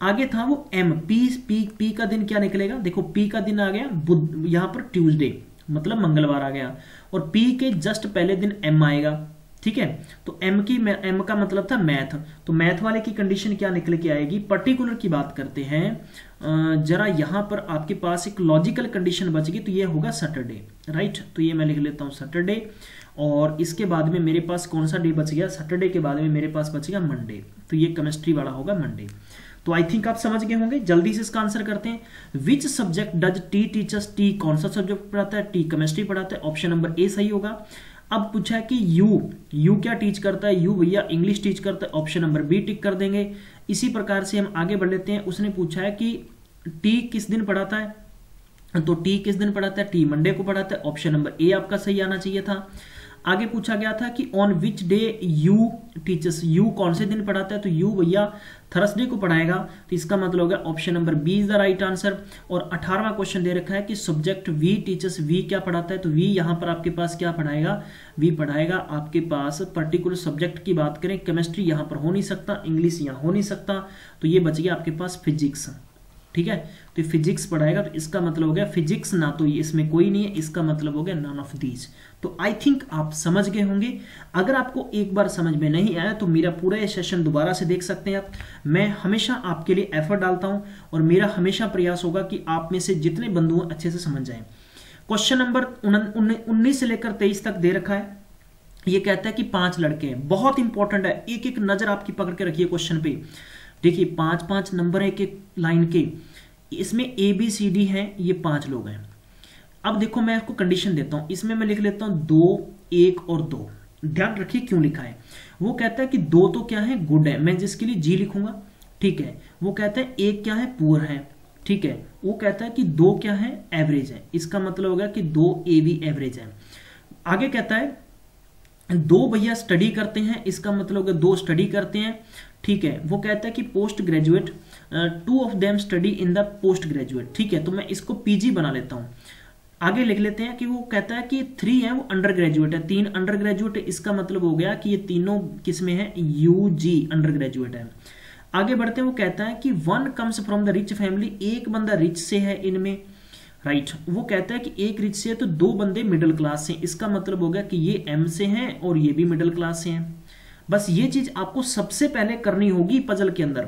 आगे था वो एम, पी का दिन क्या निकलेगा, देखो पी का दिन आ गया यहां पर ट्यूसडे, मतलब मंगलवार आ गया, और पी के जस्ट पहले दिन एम आएगा, ठीक है। तो एम का मतलब था मैथ, तो मैथ वाले की कंडीशन क्या निकल के आएगी, पर्टिकुलर की बात करते हैं जरा। यहां पर आपके पास एक लॉजिकल कंडीशन बच गई, तो ये होगा सैटरडे, राइट। तो ये मैं लिख लेता हूं सैटरडे, और इसके बाद में मेरे पास कौन सा डे बच गया, सैटरडे के बाद में मेरे पास बच गया मंडे, तो ये केमिस्ट्री वाला होगा मंडे। तो आई थिंक आप समझ गए होंगे। जल्दी से इसका आंसर करते हैं। Which subject does T teachers, T कौन सा सब्जेक्ट पढ़ाता है, टी केमिस्ट्री पढ़ाता है, ऑप्शन नंबर ए सही होगा। अब पूछा है कि यू क्या टीच करता है, यू भैया इंग्लिश टीच करता है, ऑप्शन नंबर बी टिक कर देंगे। इसी प्रकार से हम आगे बढ़ लेते हैं। उसने पूछा है कि टी किस दिन पढ़ाता है, तो टी किस दिन पढ़ाता है, टी मंडे को पढ़ाता है, ऑप्शन नंबर ए आपका सही आना चाहिए था। आगे पूछा गया था कि on which day you teachers, you कौन से दिन पढ़ाता है, तो यू भैया थर्सडे को पढ़ाएगा, तो इसका मतलब होगा option number B is the right answer. और 18वां क्वेश्चन दे रखा है कि सब्जेक्ट वी टीचर्स, वी क्या पढ़ाता है, तो वी यहां पर आपके पास क्या पढ़ाएगा, वी पढ़ाएगा आपके पास पर्टिकुलर सब्जेक्ट की बात करें, केमिस्ट्री यहां पर हो नहीं सकता, इंग्लिश यहां हो नहीं सकता, तो ये बच गया आपके पास फिजिक्स, ठीक है। तो फिजिक्स पढ़ाएगा, तो इसका मतलब हो गया फिजिक्स ना तो इसमें कोई नहीं है, इसका मतलब हो गया नन ऑफ दीज। तो आई थिंक आप समझ गए होंगे। अगर आपको एक बार समझ में नहीं आया तो मेरा पूरा ये सेशन दोबारा से देख सकते हैं आप। मैं हमेशा आपके लिए एफर्ट डालता हूं और मेरा हमेशा प्रयास होगा कि आप में से जितने बंधु अच्छे से समझ जाएं। क्वेश्चन नंबर 19 से लेकर 23 तक दे रखा है। ये कहता है कि 5 लड़के हैं, बहुत इंपॉर्टेंट है, एक एक नजर आपकी पकड़ के रखिए क्वेश्चन पे। देखिए 5-5 नंबर है एक एक लाइन के, इसमें ए बी सी डी है, ये 5 लोग हैं। अब देखो मैं आपको कंडीशन देता हूं, इसमें मैं लिख लेता हूं 2, 1 और 2। ध्यान रखिए क्यों लिखा है। वो कहता है कि 2 तो क्या है, गुड है, मैं जिसके लिए जी लिखूंगा, ठीक है। वो कहता है 1 क्या है, पुअर है, ठीक है। वो कहता है कि 2 क्या है, एवरेज है, इसका मतलब होगा कि 2 ए बी एवरेज है। आगे कहता है 2 भैया स्टडी करते हैं, इसका मतलब होगा 2 स्टडी करते हैं, ठीक है। वो कहता है कि post graduate, 2 of them study in the post graduate, ठीक है। तो मैं इसको पीजी बना लेता हूं। आगे लिख लेते हैं कि वो कहता है कि 3 है वो अंडर ग्रेजुएट है, 3 अंडर ग्रेजुएट है, इसका मतलब हो गया कि ये तीनों किस में है, यूजी अंडर ग्रेजुएट है। आगे बढ़ते हैं, वो कहता है कि 1 comes from the rich family, एक बंदा रिच से है इनमें, राइट। वो कहता है कि एक रिच से है तो 2 बंदे मिडिल क्लास से, इसका मतलब हो गया कि ये एम से हैं और ये भी मिडिल क्लास से हैं। बस ये चीज आपको सबसे पहले करनी होगी पजल के अंदर।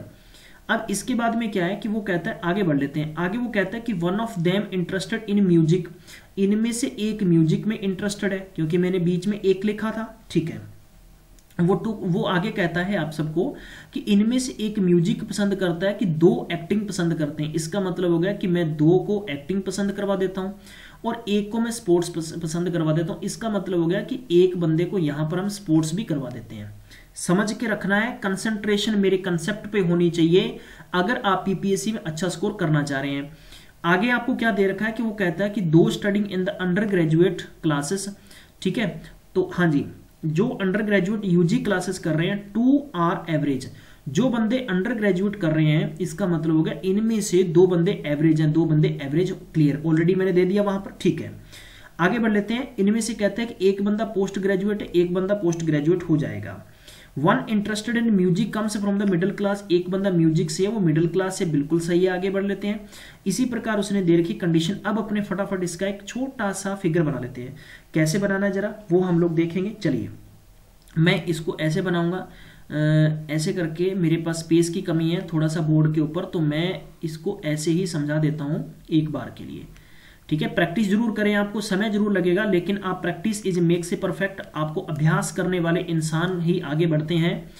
अब इसके बाद में क्या है कि वो कहता है, आगे बढ़ लेते हैं, आगे वो कहता है कि 1 of them interested in music, इनमें से एक म्यूजिक में इंटरेस्टेड है, क्योंकि मैंने बीच में 1 लिखा था, ठीक है। वो आगे कहता है आप सबको कि इनमें से एक म्यूजिक पसंद करता है कि 2 एक्टिंग पसंद करते हैं, इसका मतलब हो गया कि मैं 2 को एक्टिंग पसंद करवा देता हूं और 1 को मैं स्पोर्ट्स पसंद करवा देता हूं, इसका मतलब हो गया कि एक बंदे को यहां पर हम स्पोर्ट्स भी करवा देते हैं। समझ के रखना है, कंसंट्रेशन मेरे कंसेप्ट पे होनी चाहिए अगर आप पीपीएससी में अच्छा स्कोर करना चाह रहे हैं। आगे आपको क्या दे रखा है कि वो कहता है कि 2 studying in the under graduate classes, ठीक है। तो हाँ जी, जो अंडर ग्रेजुएट यूजी क्लासेस कर रहे हैं 2 आर एवरेज, जो बंदे अंडर ग्रेजुएट कर रहे हैं इसका मतलब हो गया इनमें से 2 बंदे एवरेज हैं, 2 बंदे एवरेज, क्लियर, ऑलरेडी मैंने दे दिया वहां पर, ठीक है। आगे बढ़ लेते हैं, इनमें से कहते हैं कि एक बंदा पोस्ट ग्रेजुएट है, एक बंदा पोस्ट ग्रेजुएट हो जाएगा। 1 interested in music comes from the middle class, एक बंदा म्यूजिक से है, वो मिडिल क्लास से, बिल्कुल सही है। आगे बढ़ लेते हैं, इसी प्रकार उसने दे रखी कंडीशन। अब अपने फटाफट इसका एक छोटा सा फिगर बना लेते हैं, कैसे बनाना है जरा वो हम लोग देखेंगे। चलिए मैं इसको ऐसे बनाऊंगा, ऐसे करके, मेरे पास स्पेस की कमी है थोड़ा सा बोर्ड के ऊपर, तो मैं इसको ऐसे ही समझा देता हूं एक बार के लिए, ठीक है। प्रैक्टिस जरूर करें, आपको समय जरूर लगेगा, लेकिन आप प्रैक्टिस इज मेक से परफेक्ट, आपको अभ्यास करने वाले इंसान ही आगे बढ़ते हैं।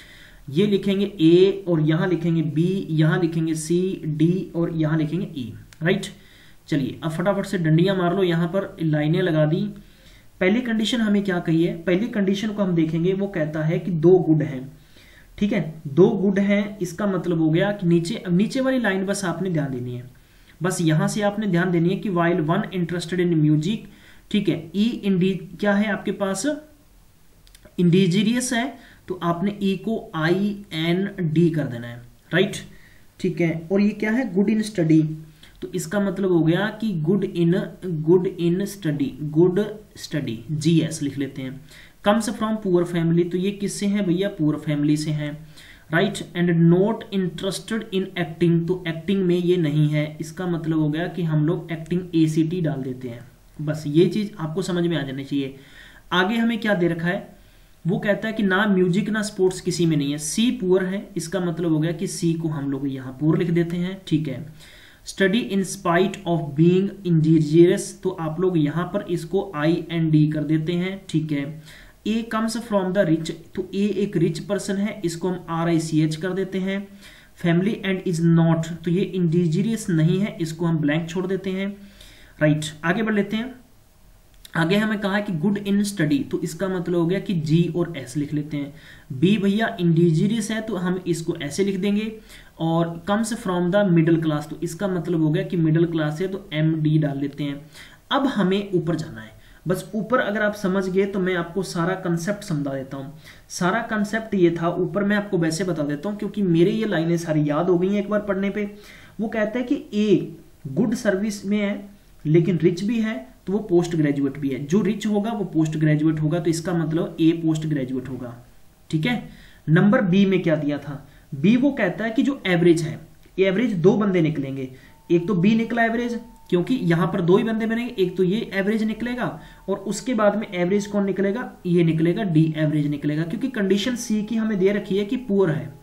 ये लिखेंगे ए और यहां लिखेंगे बी, यहां लिखेंगे सी, डी और यहां लिखेंगे ई, राइट। चलिए अब फटाफट से डंडियां मार लो, यहां पर लाइनें लगा दी। पहली कंडीशन हमें क्या कही है, पहली कंडीशन को हम देखेंगे, वो कहता है कि 2 गुड हैं, ठीक है। 2 गुड हैं, इसका मतलब हो गया कि नीचे वाली लाइन बस आपने ध्यान देनी है, बस यहां से आपने ध्यान देनी है कि वाइल 1 इंटरेस्टेड इन म्यूजिक, ठीक है। ई इंडी क्या है आपके पास, इंडिजीरियस है, तो आपने ई को IND कर देना है, राइट, ठीक है। और ये क्या है, गुड इन स्टडी, तो इसका मतलब हो गया कि गुड इन स्टडी, GS लिख लेते हैं। कम्स फ्रॉम पुअर फैमिली, तो ये किससे हैं भैया, पुअर फैमिली से हैं, right. And not interested in acting, तो एक्टिंग में ये नहीं है, इसका मतलब हो गया कि हम लोग एक्टिंग ACT डाल देते हैं। बस ये चीज आपको समझ में आ जानी चाहिए। आगे हमें क्या दे रखा है, वो कहता है कि ना म्यूजिक ना स्पोर्ट्स किसी में नहीं है, C पुअर है, इसका मतलब हो गया कि C को हम लोग यहाँ पुअर लिख देते हैं, ठीक है। Study in spite of being indigenous, तो आप लोग यहां पर इसको IND कर देते हैं, ठीक है। ए कम्स फ्रॉम द रिच, तो ए एक रिच पर्सन है, इसको हम RICH कर देते हैं। फैमिली एंड इज नॉट, तो ये इंडिजियस नहीं है, इसको हम ब्लैंक छोड़ देते हैं, राइट। आगे बढ़ लेते हैं, आगे हमें कहा है कि गुड इन स्टडी, तो इसका मतलब हो गया कि G और S लिख लेते हैं। B भैया इंडिजियस है, तो हम इसको ऐसे लिख देंगे। और comes from the middle class, तो इसका मतलब हो गया कि मिडिल क्लास है, तो MD डाल लेते हैं। अब हमें ऊपर जाना है, बस ऊपर अगर आप समझ गए तो मैं आपको सारा कंसेप्ट समझा देता हूं। सारा कंसेप्ट ये था, ऊपर मैं आपको वैसे बता देता हूं क्योंकि मेरे ये लाइनें सारी याद हो गई हैं एक बार पढ़ने पे। वो कहता है कि A गुड सर्विस में है लेकिन रिच भी है, तो वो पोस्ट ग्रेजुएट भी है। जो रिच होगा वो पोस्ट ग्रेजुएट होगा, तो इसका मतलब A पोस्ट ग्रेजुएट होगा, ठीक है। नंबर B में क्या दिया था, B वो कहता है कि जो एवरेज है, एवरेज 2 बंदे निकलेंगे, एक तो B निकला एवरेज, क्योंकि यहां पर 2 ही बंदे बनेंगे, एक तो ये एवरेज निकलेगा और उसके बाद में एवरेज कौन निकलेगा, ये निकलेगा, D एवरेज निकलेगा, क्योंकि कंडीशन C की हमें दे रखी है कि पुअर है,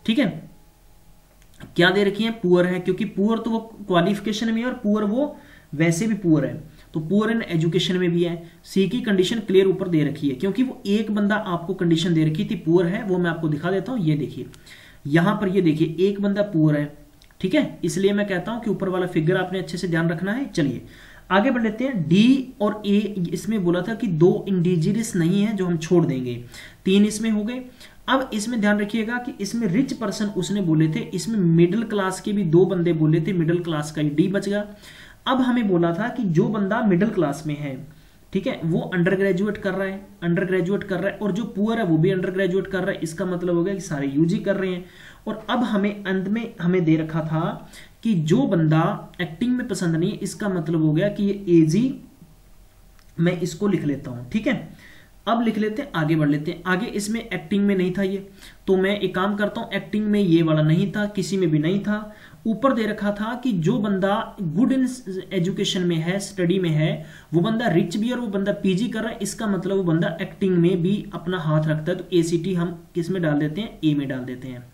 ठीक है। क्या दे रखी है, पुअर है, क्योंकि पुअर तो वो क्वालिफिकेशन में है और पुअर वो वैसे भी पुअर है, तो पुअर इन एजुकेशन में भी है। C की कंडीशन क्लियर ऊपर दे रखी है, क्योंकि वो एक बंदा आपको कंडीशन दे रखी थी पुअर है, वो मैं आपको दिखा देता हूं। ये देखिए यहां पर, ये देखिए एक बंदा पुअर है, ठीक है, इसलिए मैं कहता हूं कि ऊपर वाला फिगर आपने अच्छे से ध्यान रखना है। चलिए आगे बढ़ लेते हैं। डी और ए, इसमें बोला था कि 2 इंडिजिनस नहीं है जो हम छोड़ देंगे, 3 इसमें हो गए। अब इसमें ध्यान रखिएगा कि इसमें रिच पर्सन उसने बोले थे, इसमें मिडिल क्लास के भी 2 बंदे बोले थे, मिडिल क्लास का डी बच गया। अब हमें बोला था कि जो बंदा मिडिल क्लास में है, ठीक है, वो अंडर ग्रेजुएट कर रहा है, अंडर ग्रेजुएट कर रहा है, और जो पुअर है वो भी अंडर ग्रेजुएट कर रहा है। इसका मतलब हो गया कि सारे यूजी कर रहे हैं। और अब हमें अंत में हमें दे रखा था कि जो बंदा एक्टिंग में पसंद नहीं है, इसका मतलब हो गया कि ये एजी, मैं इसको लिख लेता हूं, ठीक है। अब लिख लेते हैं, आगे बढ़ लेते हैं। आगे इसमें एक्टिंग में नहीं था ये, तो मैं एक काम करता हूं, एक्टिंग में ये वाला नहीं था, किसी में भी नहीं था। ऊपर दे रखा था कि जो बंदा गुड इन एजुकेशन में है, स्टडी में है, वो बंदा रिच भी और वो बंदा पीजी कर रहा है, इसका मतलब वो बंदा एक्टिंग में भी अपना हाथ रखता है। तो एसीटी हम किस में डाल देते हैं, ए में डाल देते हैं।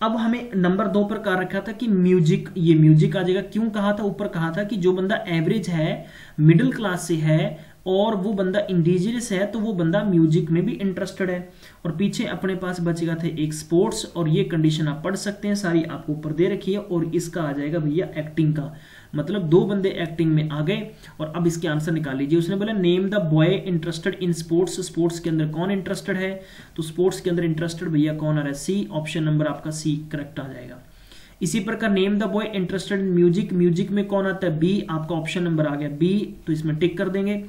अब हमें नंबर 2 पर कहा रखा था कि म्यूजिक, ये म्यूजिक आ जाएगा। क्यों कहा था, ऊपर कहा था कि जो बंदा एवरेज है, मिडिल क्लास से है और वो बंदा इंडिजिनस है, तो वो बंदा म्यूजिक में भी इंटरेस्टेड है। और पीछे अपने पास बचेगा थे एक स्पोर्ट्स, और ये कंडीशन आप पढ़ सकते हैं, सारी आपको ऊपर दे रखी है। और इसका आ जाएगा भैया एक्टिंग का, मतलब 2 बंदे एक्टिंग में आ गए। और अब इसके आंसर निकाल लीजिए। उसने बोला name the boy interested in sports, sports के अंदर कौन इंटरेस्टेड है, तो स्पोर्ट्स के अंदर इंटरेस्टेड भैया कौन आ रहा है, सी, ऑप्शन नंबर आपका सी करेक्ट आ जाएगा। इसी प्रकार name the boy interested in music, music में कौन आता है, बी, आपका ऑप्शन नंबर आ गया बी, तो इसमें टिक कर देंगे।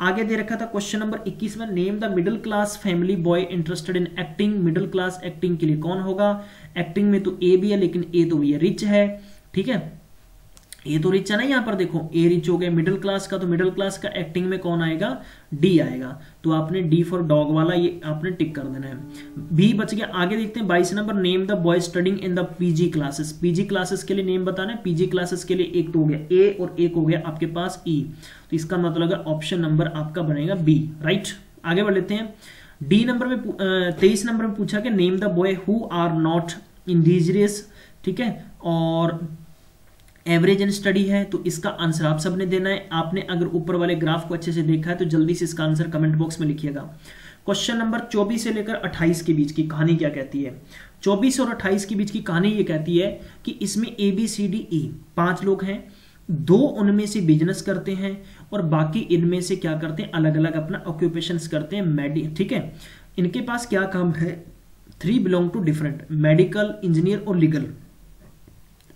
आगे दे रखा था क्वेश्चन नंबर 21 में, name the middle class family boy interested in acting, middle class acting के लिए कौन होगा। एक्टिंग में तो ए भी है, लेकिन ए तो भैया रिच है, ठीक है, ए तो रिच है ना, यहां पर देखो ए रिच हो गया। मिडिल क्लास का, तो मिडिल क्लास का एक्टिंग में कौन आएगा, डी आएगा। तो आपने डी फॉर डॉग वाला ये आपने टिक कर देना है, बी बच गया। आगे देखते हैं 22 number, name the boy studying in the PG classes, PG classes के लिए नेम बताना है। पीजी क्लासेस के लिए एक तो हो गया ए और एक हो गया आपके पास ई, तो इसका मतलब ऑप्शन नंबर आपका बनेगा बी, राइट। आगे बढ़ लेते हैं। डी नंबर में 23 नंबर में पूछा कि name the boy who are not indigenous, ठीक है, और एवरेज इन स्टडी है, तो इसका आंसर आप सबने देना है। आपने अगर ऊपर वाले ग्राफ को अच्छे से देखा है तो जल्दी से इसका आंसर कमेंट बॉक्स में लिखिएगा। क्वेश्चन नंबर 24 से लेकर 28 के बीच की कहानी क्या कहती है। 24 और 28 के बीच की कहानी ये कहती है कि इसमें ए बी सी डी ई 5 लोग हैं, 2 उनमें से बिजनेस करते हैं और बाकी इनमें से क्या करते हैं, अलग अलग अपना ऑक्यूपेशंस करते हैं, ठीक है। इनके पास क्या काम है, 3 belong to different, medical, engineer और लीगल।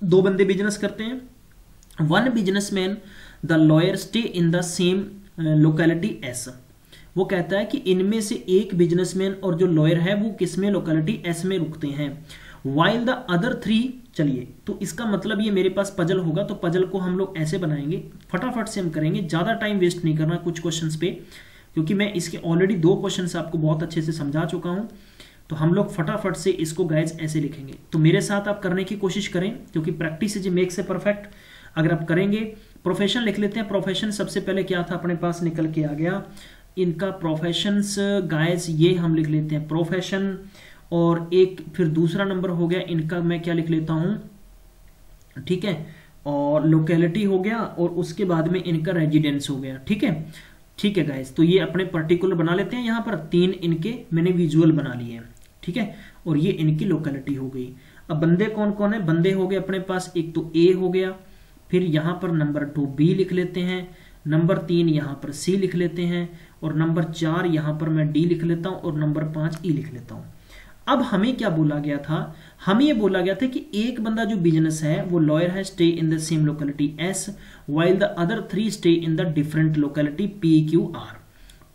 2 बंदे बिजनेस करते हैं। 1 businessman the lawyer stay in the same locality एस, वो कहता है कि इनमें से एक बिजनेसमैन और जो लॉयर है वो किसमें, लोकेलिटी एस में रुकते हैं। वाइल द अदर 3, चलिए तो इसका मतलब ये मेरे पास पजल होगा, तो पजल को हम लोग ऐसे बनाएंगे, फटाफट से हम करेंगे, ज्यादा टाइम वेस्ट नहीं करना कुछ क्वेश्चंस पे, क्योंकि मैं इसके ऑलरेडी 2 क्वेश्चंस आपको बहुत अच्छे से समझा चुका हूं। तो हम लोग फटाफट से इसको गाइज ऐसे लिखेंगे। तो मेरे साथ आप करने की कोशिश करें, क्योंकि practice is makes a perfect. अगर आप करेंगे, प्रोफेशन लिख लेते हैं। प्रोफेशन सबसे पहले क्या था अपने पास निकल के आ गया, इनका प्रोफेशंस गाइज ये हम लिख लेते हैं प्रोफेशन, और एक फिर दूसरा नंबर हो गया इनका, मैं क्या लिख लेता हूं, ठीक है, और लोकेलिटी हो गया, और उसके बाद में इनका रेजिडेंस हो गया, ठीक है, ठीक है गाइज। तो ये अपने पर्टिकुलर बना लेते हैं, यहां पर 3 इनके मैंने विजुअल बना लिए हैं, ठीक है, और ये इनकी लोकेलिटी हो गई। अब बंदे कौन कौन है, बंदे हो गए अपने पास, एक तो ए हो गया, फिर यहां पर नंबर 2 बी लिख लेते हैं, नंबर 3 यहां पर सी लिख लेते हैं, और नंबर 4 यहां पर मैं डी लिख लेता हूं, और नंबर 5 ई लिख लेता हूं। अब हमें क्या बोला गया था, हमें ये बोला गया था कि एक बंदा जो बिजनेस है वो लॉयर है, stay in the same locality S, while the other 3 stay in the different locality P Q R.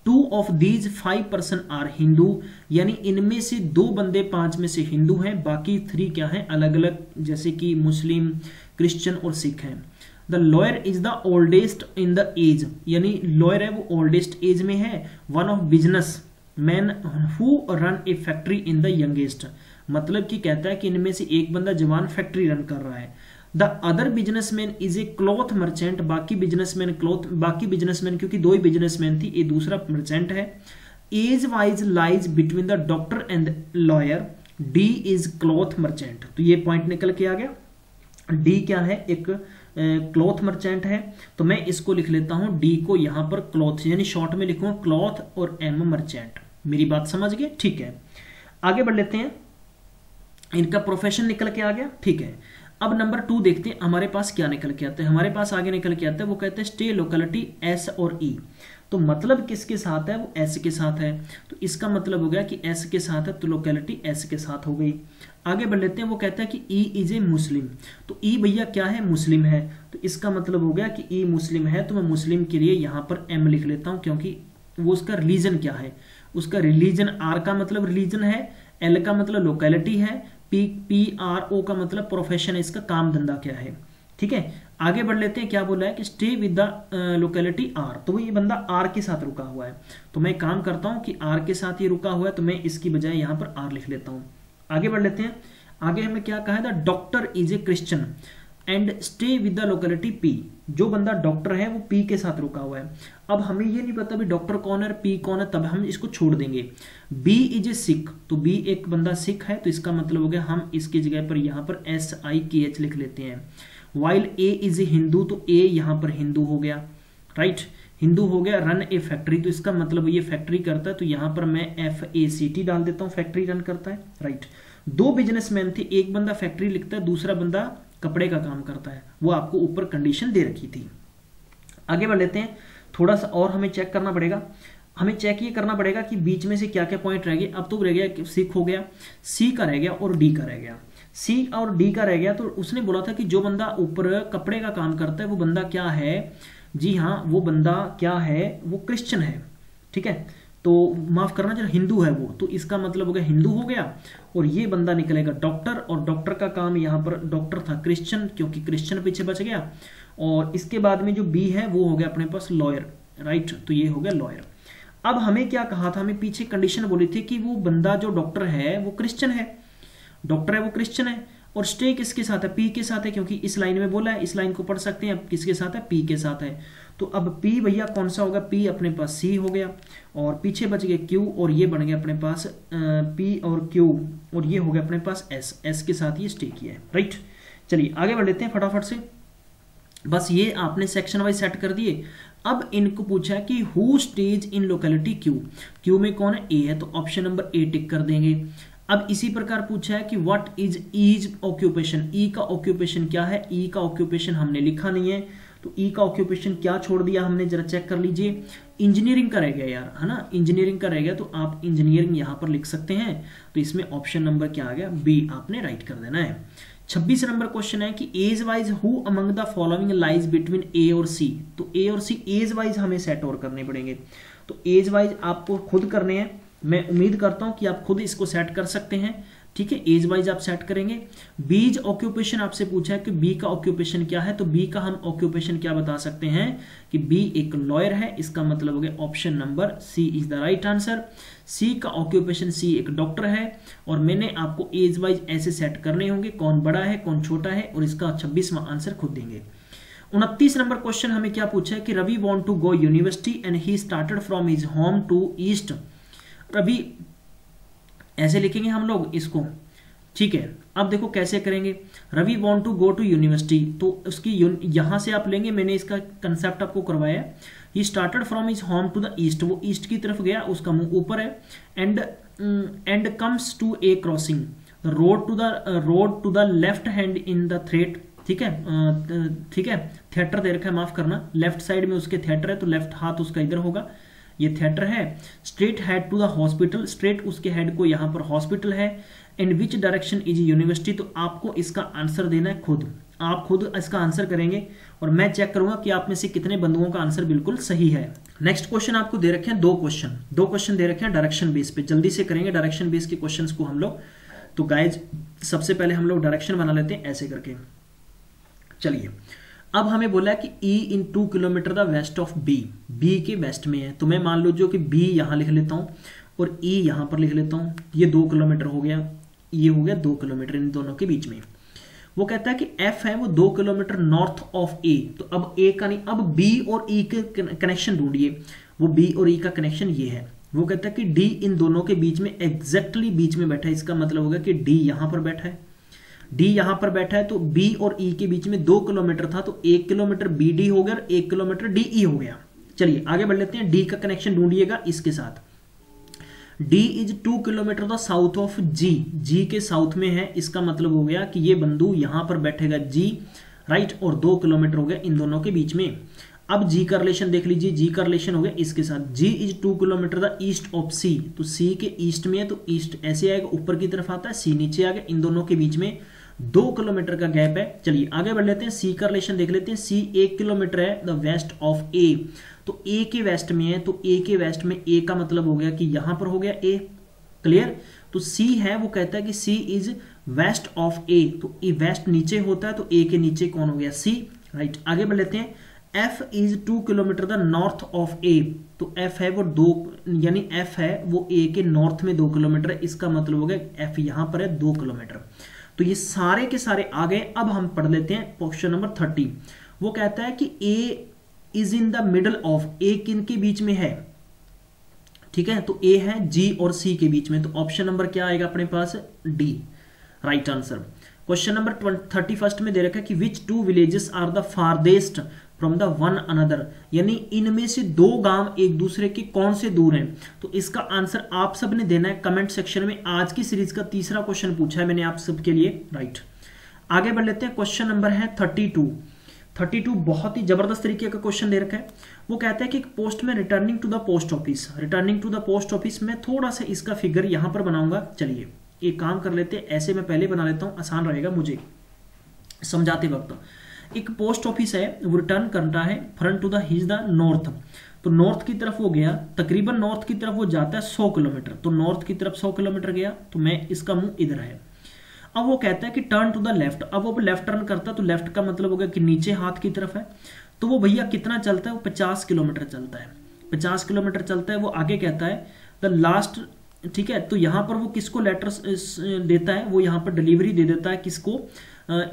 2 of these 5 person are Hindu, यानी इनमें से 2 बंदे 5 में से हिंदू हैं, बाकी 3 क्या हैं, अलग अलग, जैसे कि मुस्लिम, क्रिश्चियन और सिख हैं। The lawyer is the oldest in the age, यानी लॉयर है वो ओल्डेस्ट एज में है। 1 of business man who run a factory in the youngest, मतलब कि कहता है कि इनमें से एक बंदा जवान फैक्ट्री रन कर रहा है। The other businessman is a cloth merchant, बाकी बिजनेसमैन क्योंकि 2 ही बिजनेसमैन थी, ये दूसरा मर्चेंट है। Age wise lies between the doctor and lawyer, D is cloth merchant, तो ये पॉइंट निकल के आ गया। डी क्या है, एक क्लॉथ मर्चेंट है, तो मैं इसको लिख लेता हूं डी को यहां पर क्लॉथ, यानी शॉर्ट में लिखूंगा क्लॉथ और एम मर्चेंट। मेरी बात समझ गए, ठीक है। आगे बढ़ लेते हैं, इनका प्रोफेशन निकल के आ गया, ठीक है। अब नंबर 2 देखते हैं हमारे पास क्या निकल के आता है। हमारे पास आगे निकल के आता है, वो कहते हैं स्टे लोकेलिटी एस और ई। तो मतलब किसके साथ है, वो एस के साथ है। तो इसका मतलब हो गया कि एस के साथ है तो लोकेलिटी एस के साथ हो गई। आगे बढ़ लेते हैं, वो कहता है कि ई इज ए मुस्लिम। तो ई भैया क्या है, मुस्लिम है। तो इसका मतलब हो गया कि ई मुस्लिम है, तो मैं मुस्लिम के लिए यहाँ पर एम लिख लेता हूँ, क्योंकि वो उसका रिलीजन क्या है, उसका रिलीजन। आर का मतलब रिलीजन है, एल का मतलब लोकेलिटी है, PRO का मतलब प्रोफेशन है, इसका काम धंधा क्या है। ठीक है, आगे बढ़ लेते हैं। क्या बोला है कि stay with the locality R. तो ये बंदा आर के साथ रुका हुआ है, तो मैं काम करता हूं कि आर के साथ ये रुका हुआ है, तो मैं इसकी बजाय यहां पर आर लिख लेता हूं। आगे बढ़ लेते हैं। आगे हमें क्या कहा है, the doctor is a Christian and stay with the locality P. जो बंदा डॉक्टर है वो पी के साथ रुका हुआ है। अब हमें ये नहीं पता भी डॉक्टर कौन है, पी कौन है, तब हम इसको छोड़ देंगे। बी इज ए सिख, तो बी एक बंदा सिख है, तो इसका मतलब हो गया हम इसकी जगह पर यहाँ पर SIKH लिख लेते हैं। While a is a Hindu, तो ए यहाँ पर हिंदू हो गया, राइट, हिंदू हो गया। रन ए फैक्ट्री, तो इसका मतलब ये फैक्ट्री करता है, तो यहाँ पर मैं FACT डाल देता हूँ, फैक्ट्री रन करता है, राइट। दो बिजनेसमैन थे, एक बंदा फैक्ट्री लिखता है, दूसरा बंदा कपड़े का काम करता है, वो आपको ऊपर कंडीशन दे रखी थी। आगे बढ़ लेते हैं। थोड़ा सा और हमें चेक करना पड़ेगा। हमें चेक ये करना पड़ेगा कि बीच में से क्या क्या पॉइंट रह गए। अब तो रह गया सिख हो गया, सी का रह गया और डी का रह गया। सी और डी का रह गया, तो उसने बोला था कि जो बंदा ऊपर कपड़े का काम करता है वो बंदा क्या है, जी हाँ, वो बंदा क्या है, वो क्रिश्चियन है। ठीक है, तो माफ करना, जो हिंदू है वो, तो इसका मतलब हो गया हिंदू हो गया। और ये बंदा निकलेगा डॉक्टर, और डॉक्टर का काम यहाँ पर डॉक्टर था क्रिश्चियन, क्योंकि क्रिश्चियन पीछे बच गया। और इसके बाद में जो बी है वो हो गया अपने पास लॉयर, राइट, तो ये हो गया लॉयर। अब हमें क्या कहा था, हमें पीछे कंडीशन बोली थी कि वो बंदा जो डॉक्टर है वो क्रिश्चियन है, डॉक्टर है वो क्रिश्चियन है। और स्टे किसके साथ है, पी के साथ है, क्योंकि इस लाइन में बोला है, इस लाइन को पढ़ सकते हैं। अब किसके साथ है, पी के साथ है। तो अब पी भैया कौन सा होगा, पी अपने पास सी हो गया, और पीछे बच गए क्यू, और ये बन गया अपने पास पी और क्यू, और ये हो गया अपने पास एस, एस के साथ ये स्टे किया है, राइट। चलिए आगे बढ़ लेते हैं फटाफट से। बस ये आपने सेक्शन वाइज सेट कर दिए। अब इनको पूछा है कि who stays in locality Q, Q में कौन है, ए है, तो ऑप्शन नंबर ए टिक कर देंगे। अब इसी प्रकार पूछा है कि व्हाट इज ऑक्यूपेशन, ई का ऑक्यूपेशन क्या है, ई का ऑक्यूपेशन हमने लिखा नहीं है, तो ई का ऑक्यूपेशन क्या छोड़ दिया हमने, जरा चेक कर लीजिए। इंजीनियरिंग का रह गया यार, है ना, इंजीनियरिंग का रह गया, तो आप इंजीनियरिंग यहां पर लिख सकते हैं। तो इसमें ऑप्शन नंबर क्या आ गया, बी आपने राइट कर देना है। 26 नंबर क्वेश्चन है कि age wise who among the following lies between A और सी। तो ए और सी एज वाइज हमें सेट और करने पड़ेंगे, तो एज वाइज आपको खुद करने हैं। मैं उम्मीद करता हूं कि आप खुद इसको सेट कर सकते हैं। ठीक है, एज वाइज आप सेट करेंगे। बीज ऑक्यूपेशन आपसे पूछा है कि बी का ऑक्यूपेशन क्या है, तो बी का हम ऑक्यूपेशन क्या बता सकते हैं कि बी एक लॉयर है, इसका मतलब हो गया option number C is the right answer. C का ऑक्यूपेशन सी एक डॉक्टर है, और मैंने आपको एज वाइज ऐसे सेट करने होंगे, कौन बड़ा है कौन छोटा है, और इसका 26वां आंसर खुद देंगे। 29 नंबर क्वेश्चन हमें क्या पूछा है कि Ravi want to go university and he started from his home to east. Ravi ऐसे लिखेंगे हम लोग इसको, ठीक है। अब देखो कैसे करेंगे, Ravi want to go to university, तो उसकी यहां से आप लेंगे, मैंने इसका कंसेप्ट आपको करवाया। He started from his home to the east, वो ईस्ट की तरफ गया, उसका मुंह ऊपर है। And comes to a crossing, road to the left hand in the street. ठीक है, ठीक है, थिएटर दे रखा है, माफ करना, लेफ्ट साइड में उसके थिएटर है, तो लेफ्ट हाथ उसका इधर होगा, ये थिएटर है। Straight head to the hospital, straight उसके हेड को यहाँ पर हॉस्पिटल है। In which direction is university, तो आपको इसका आंसर देना है खुद, आप खुद इसका आंसर करेंगे, और मैं चेक करूंगा कि आप में से कितने बंधुओं का आंसर बिल्कुल सही है। नेक्स्ट क्वेश्चन आपको दे रखे हैं दो क्वेश्चन दे रखे हैं डायरेक्शन बेस पे, जल्दी से करेंगे डायरेक्शन बेस के क्वेश्चंस को हम लोग। तो गाइज सबसे पहले हम लोग डायरेक्शन बना लेते हैं ऐसे करके। चलिए, अब हमें बोला है कि E in 2 kilometre the west of B, B के वेस्ट में है, तो मैं मान लो जो कि B यहां लिख लेता हूं और E यहां पर लिख लेता हूं। ये 2 किलोमीटर हो गया, ये हो गया 2 किलोमीटर इन दोनों के बीच में। वो कहता है कि F है वो 2 किलोमीटर नॉर्थ ऑफ A, तो अब A का नहीं, अब B और E के कनेक्शन ढूंढिए। वो B और E का कनेक्शन ये है। वो कहता है कि D इन दोनों के बीच में एग्जैक्टली बीच में बैठा है, इसका मतलब होगा कि D यहां पर बैठा है, D यहां पर बैठा है, तो B और E के बीच में 2 किलोमीटर था, तो 1 किलोमीटर BD हो गया, 1 किलोमीटर DE हो गया। चलिए आगे बढ़ लेते हैं, D का कनेक्शन ढूंढिएगा इसके साथ। D is 2 kilometre the south of G, G के साउथ में है, इसका मतलब हो गया कि ये बिंदु यहां पर बैठेगा जी, राइट, और 2 किलोमीटर हो गया इन दोनों के बीच में। अब जी का रिलेशन देख लीजिए, जी का रिलेशन हो गया इसके साथ, G is 2 kilometre the east of C, तो सी के ईस्ट में है तो ईस्ट ऐसे आएगा, ऊपर की तरफ आता है, सी नीचे आ गया, इन दोनों के बीच में 2 किलोमीटर का गैप है। चलिए आगे बढ़ लेते हैं, सी का रिलेशन देख लेते हैं, सी 1 किलोमीटर है द वेस्ट ऑफ ए, तो ए के वेस्ट में है, तो ए के वेस्ट में ए का मतलब हो गया कि यहां पर हो गया ए, क्लियर। तो सी है वो कहता है कि सी इज वेस्ट ऑफ ए, तो ए वेस्ट नीचे होता है तो ए के नीचे कौन हो गया सी, राइट। आगे बढ़ लेते हैं, F is 2 kilometre the north of A, तो एफ है वो 2, यानी एफ है वो ए के नॉर्थ में 2 किलोमीटर है, इसका मतलब हो गया एफ यहां पर है 2 किलोमीटर। तो ये सारे के सारे आ गए। अब हम पढ़ लेते हैं क्वेश्चन नंबर 30, वो कहता है कि A is in the middle of, A किन के बीच में है, ठीक है, तो ए है जी और सी के बीच में, तो ऑप्शन नंबर क्या आएगा अपने पास, D, right answer. Question number 31 में दे रखा है कि which 2 villages are the farthest from the one another, यानी इनमें से 2 गांव एक दूसरे के कौन से दूर हैं। तो इसका आंसर आप सब ने देना है कमेंट सेक्शन में। आज की सीरीज का तीसरा क्वेश्चन पूछा है मैंने आप सबके लिए, राइट। आगे बढ़ लेते हैं, क्वेश्चन नंबर है 32 बहुत ही जबरदस्त तरीके का क्वेश्चन दे रखा है। वो कहता है कि पोस्ट में returning to the post office, में थोड़ा सा इसका फिगर यहां पर बनाऊंगा। चलिए एक काम कर लेते हैं, ऐसे मैं पहले बना लेता हूं, आसान रहेगा मुझे समझाते वक्त। एक पोस्ट ऑफिस है, वो रिटर्न करता है front to the his the north, तो नॉर्थ की तरफ वो गया, तकरीबन नॉर्थ की तरफ वो जाता है 100 किलोमीटर, तो नॉर्थ की तरफ 100 किलोमीटर गया, तो मैं इसका मुंह इधर है। अब वो कहता है कि टर्न टू द लेफ्ट, अब वो लेफ्ट टर्न करता है, तो लेफ्ट का मतलब हो गया कि नीचे हाथ की तरफ है, तो वो भैया कितना चलता है, वो 50 किलोमीटर चलता है, 50 किलोमीटर चलता है। वो आगे कहता है द लास्ट, ठीक है, तो यहां पर वो किसको लेटर देता है, वो यहां पर डिलीवरी दे देता है किसको,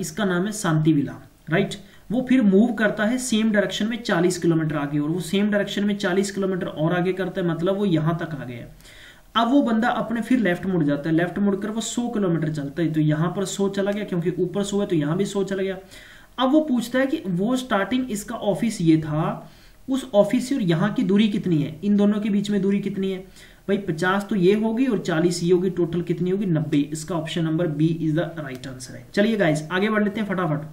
इसका नाम है शांति विला, राइट। वो फिर मूव करता है सेम डायरेक्शन में 40 किलोमीटर आगे, और वो सेम डायरेक्शन में 40 किलोमीटर और आगे करता है, मतलब वो यहां तक आ गया। अब वो बंदा अपने फिर लेफ्ट मुड़ जाता है, लेफ्ट मुड़कर वो 100 किलोमीटर चलता है, तो यहां पर 100 चला गया, क्योंकि ऊपर 100 है तो यहां भी 100 चला गया। अब वो पूछता है कि वो स्टार्टिंग इसका ऑफिस ये था, उस ऑफिस से और यहां की दूरी कितनी है, इन दोनों के बीच में दूरी कितनी है भाई, 50 तो ये होगी और 40 ये होगी, टोटल कितनी होगी 90। इसका option number B is the right answer है। चलिए गाइस आगे बढ़ लेते हैं फटाफट।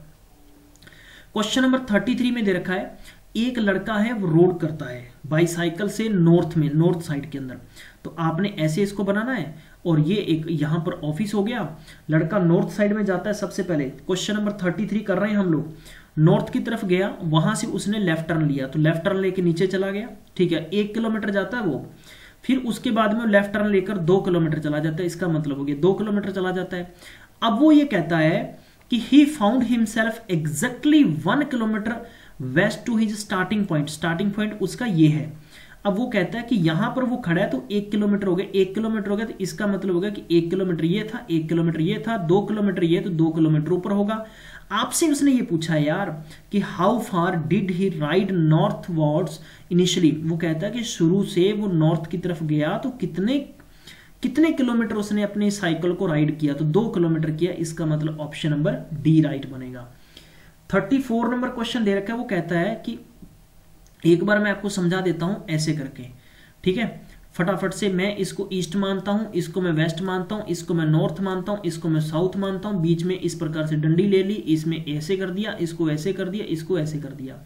क्वेश्चन नंबर 33 में दे रखा है, एक लड़का है वो रोड करता है बाईसाइकिल से नॉर्थ में, नॉर्थ साइड के अंदर, तो आपने ऐसे इसको बनाना है, और ये एक यहां पर ऑफिस हो गया, लड़का नॉर्थ साइड में जाता है। सबसे पहले क्वेश्चन नंबर 33 कर रहे हैं हम लोग, नॉर्थ की तरफ गया, वहां से उसने लेफ्ट टर्न लिया, तो लेफ्ट टर्न लेके नीचे चला गया, ठीक है, 1 किलोमीटर जाता है वो, फिर उसके बाद में लेफ्ट टर्न लेकर 2 किलोमीटर चला जाता है, इसका मतलब हो गया 2 किलोमीटर चला जाता है। अब वो ये कहता है कि he found himself exactly 1 kilometre west to his starting point उसका ये है। अब वो कहता है कि यहां पर वो खड़ा है, तो 1 किलोमीटर हो गया, 1 किलोमीटर हो गया, तो इसका मतलब हो गया कि 1 किलोमीटर ये था, 1 किलोमीटर ये था, 2 किलोमीटर ये, तो 2 किलोमीटर ऊपर होगा। आपसे उसने ये पूछा है यार कि how far did he ride north words initially, वो कहता है कि शुरू से वो नॉर्थ की तरफ गया तो कितने किलोमीटर उसने अपनी साइकिल को राइड किया, तो 2 किलोमीटर किया, इसका मतलब ऑप्शन नंबर डी राइट बनेगा। 34 नंबर क्वेश्चन दे रखा है, वो कहता है कि एक बार मैं आपको समझा देता हूं ऐसे करके, ठीक है, फटाफट से। मैं इसको ईस्ट मानता हूं, इसको मैं वेस्ट मानता हूं, इसको मैं नॉर्थ मानता हूं, इसको मैं साउथ मानता हूं, बीच में इस प्रकार से डंडी ले ली, इसमें ऐसे कर दिया, इसको ऐसे कर दिया, इसको ऐसे कर दिया।